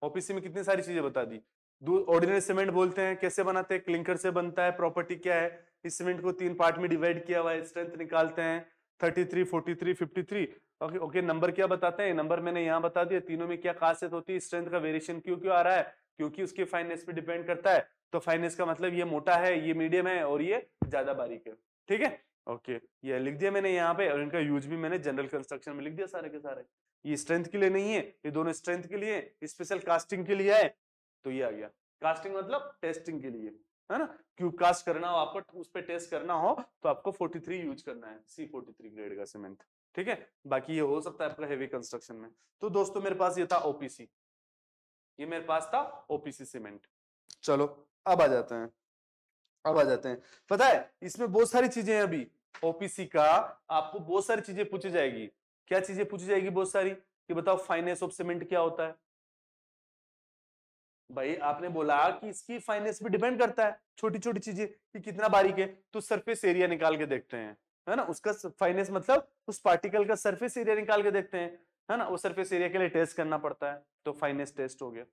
S1: ओपीसी में कितनी सारी चीजें बता दी। ऑर्डिनरी सीमेंट बोलते हैं, कैसे बनाते हैं, क्लिंकर से बनता है, प्रॉपर्टी क्या है, इस सीमेंट को 3 पार्ट में डिवाइड किया हुआ है, स्ट्रेंथ निकालते हैं 33, 43, 53। ओके ओके, नंबर क्या बताते हैं, नंबर मैंने यहाँ बता दिया, तीनों में क्या खासियत होती है, स्ट्रेंथ का वेरिएशन क्यों क्यों आ रहा है, क्योंकि उसके फाइनेस पे डिपेंड करता है, तो फाइनेस का मतलब ये मोटा है, ये मीडियम है, और ये ज्यादा बारीक है, ठीक है। ओके, ये लिख दिया मैंने यहाँ पे, और इनका यूज भी मैंने जनरल कंस्ट्रक्शन में लिख दिया सारे के सारे। ये स्ट्रेंथ के लिए नहीं है, ये दोनों स्ट्रेंथ के लिए, स्पेशल कास्टिंग के लिए है, तो ये आ गया। कास्टिंग मतलब टेस्टिंग के लिए, है ना, क्यूब कास्ट करना हो आपको, उस पर टेस्ट करना हो तो आपको 43 यूज करना है, C43 ग्रेड का सीमेंट, ठीक है। बाकी ये हो सकता है आपका हेवी कंस्ट्रक्शन में। तो दोस्तों मेरे पास ये था ओपीसी, ये मेरे पास था ओपीसी सीमेंट। चलो अब आ जाते हैं, अब आ जाते हैं, पता है इसमें बहुत सारी चीजें हैं अभी, ओपीसी का आपको बहुत सारी चीजें पूछी जाएगी। क्या चीजें पूछी जाएगी बहुत सारी, कि बताओ फाइनेस ऑफ सीमेंट क्या होता है। भाई आपने बोला कि इसकी फाइनेस पे डिपेंड करता है, छोटी छोटी चीजें कि कितना बारीक है, तो सरफेस एरिया निकाल के देखते हैं, है ना, उसका फाइनेस मतलब उस पार्टिकल का सरफेस एरिया निकाल के देखते हैं, है ना, वो सरफेस एरिया के लिए टेस्ट करना पड़ता है, तो फाइनेस टेस्ट हो गया।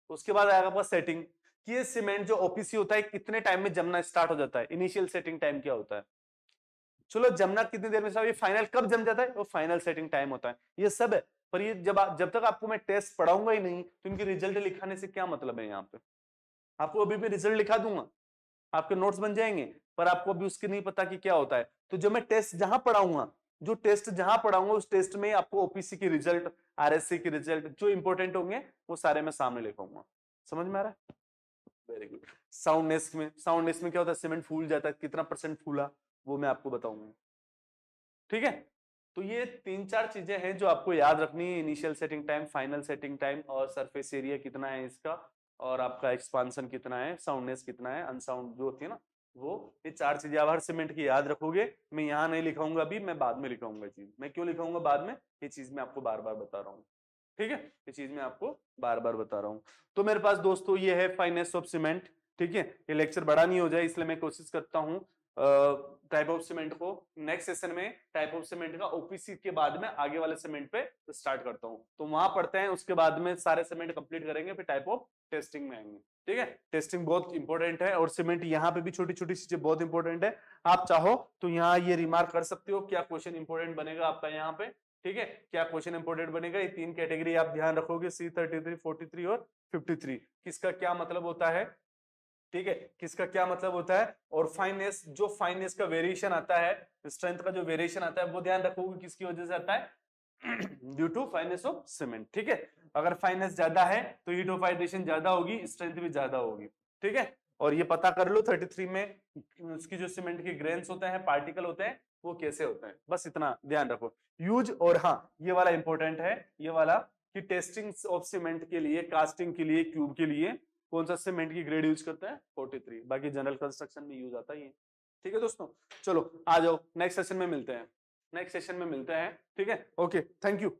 S1: उसके बाद आएगा आपका सेटिंग, कि ये सीमेंट जो ओपीसी होता है कितने टाइम में जमना स्टार्ट हो जाता है, इनिशियल सेटिंग टाइम क्या होता है, चलो जमना कितनी देर में स्टार्ट, ये फाइनल कब जम जाता है, वो फाइनल सेटिंग टाइम होता है, ये सब है। पर ये जब तक आपको मैं टेस्ट पढ़ाऊंगा ही नहीं, तो इनके रिजल्ट लिखाने से क्या मतलब है, यहाँ पे आपको अभी भी रिजल्ट लिखा दूंगा, आपके नोट्स बन जाएंगे, पर आपको अभी उसके नहीं पता कि क्या होता है। तो जब मैं टेस्ट जहां पढ़ाऊंगा, जो टेस्ट जहां पढ़ाऊंगा उस टेस्ट में आपको ओपीसी के रिजल्ट, आरएससी के रिजल्ट जो इंपॉर्टेंट होंगे वो सारे मैं सामने लिखूंगा, समझ में आ रहा है, वेरी गुड। साउंडनेस में क्या होता है, सीमेंट फूल जाता है, कितना % फूला वो मैं आपको बताऊंगा, ठीक है। तो ये 3-4 चीजें हैं जो आपको याद रखनी है, initial setting time, final setting time, और सरफेस एरिया कितना है इसका, और आपका एक्सपांशन कितना है, साउंडनेस कितना है, अनसाउंड जो होती है ना वो, ये 4 चीजें आप हर सीमेंट की याद रखोगे। मैं यहाँ नहीं लिखाऊंगा अभी, मैं बाद में लिखाऊंगा चीज, मैं क्यों लिखाऊंगा बाद में, ये चीज मैं आपको बार बार बता रहा हूँ, ठीक है, ये चीज मैं आपको बार बार बता रहा हूँ। तो मेरे पास दोस्तों ये है फाइनेस ऑफ सीमेंट, ठीक है। ये लेक्चर बड़ा नहीं हो जाए इसलिए मैं कोशिश करता हूँ टाइप ऑफ सीमेंट को नेक्स्ट सेशन में, टाइप ऑफ सीमेंट का ओपीसी के बाद में आगे वाले सीमेंट पे स्टार्ट करता हूँ, तो वहां पढ़ते हैं, उसके बाद में सारे सीमेंट कंप्लीट करेंगे, फिर टाइप ऑफ टेस्टिंग में आएंगे, ठीक है। टेस्टिंग बहुत इंपॉर्टेंट है, और सीमेंट यहाँ पे भी छोटी छोटी चीजें बहुत इंपॉर्टेंट है। आप चाहो तो यहाँ ये रिमार्क कर सकते हो, क्या क्वेश्चन इंपॉर्टेंट बनेगा आपका यहाँ पे, ठीक है, क्या क्वेश्चन इंपोर्टेंट बनेगा, ये 3 कैटेगरी आप ध्यान रखोगे, C33, 43 और 53, किसका क्या मतलब होता है, ठीक है, किसका क्या मतलब होता है। और फाइनेस, जो फाइनेस का वेरिएशन आता है, स्ट्रेंथ का जो वेरिएशन आता है वो ध्यान रखोगे किसकी वजह से आता है, due to fineness of cement, ठीक है। अगर फाइनेस ज्यादा है तो हीट ऑफ हाइड्रेशन ज्यादा होगी, स्ट्रेंथ भी ज्यादा होगी, ठीक है। और ये पता कर लो 33 में उसकी जो सीमेंट के ग्रेन्स होते हैं, पार्टिकल होते हैं, वो कैसे होते हैं, बस इतना ध्यान रखो यूज। और हाँ, ये वाला इंपॉर्टेंट है, ये वाला कि टेस्टिंग ऑफ सीमेंट के लिए, कास्टिंग के लिए, क्यूब के लिए कौन सा सीमेंट की ग्रेड यूज करते हैं, 43, बाकी जनरल कंस्ट्रक्शन में यूज आता ही है, ठीक है दोस्तों। चलो आ जाओ नेक्स्ट सेशन में मिलते हैं, नेक्स्ट सेशन में मिलते हैं, ठीक है, ओके, थैंक यू।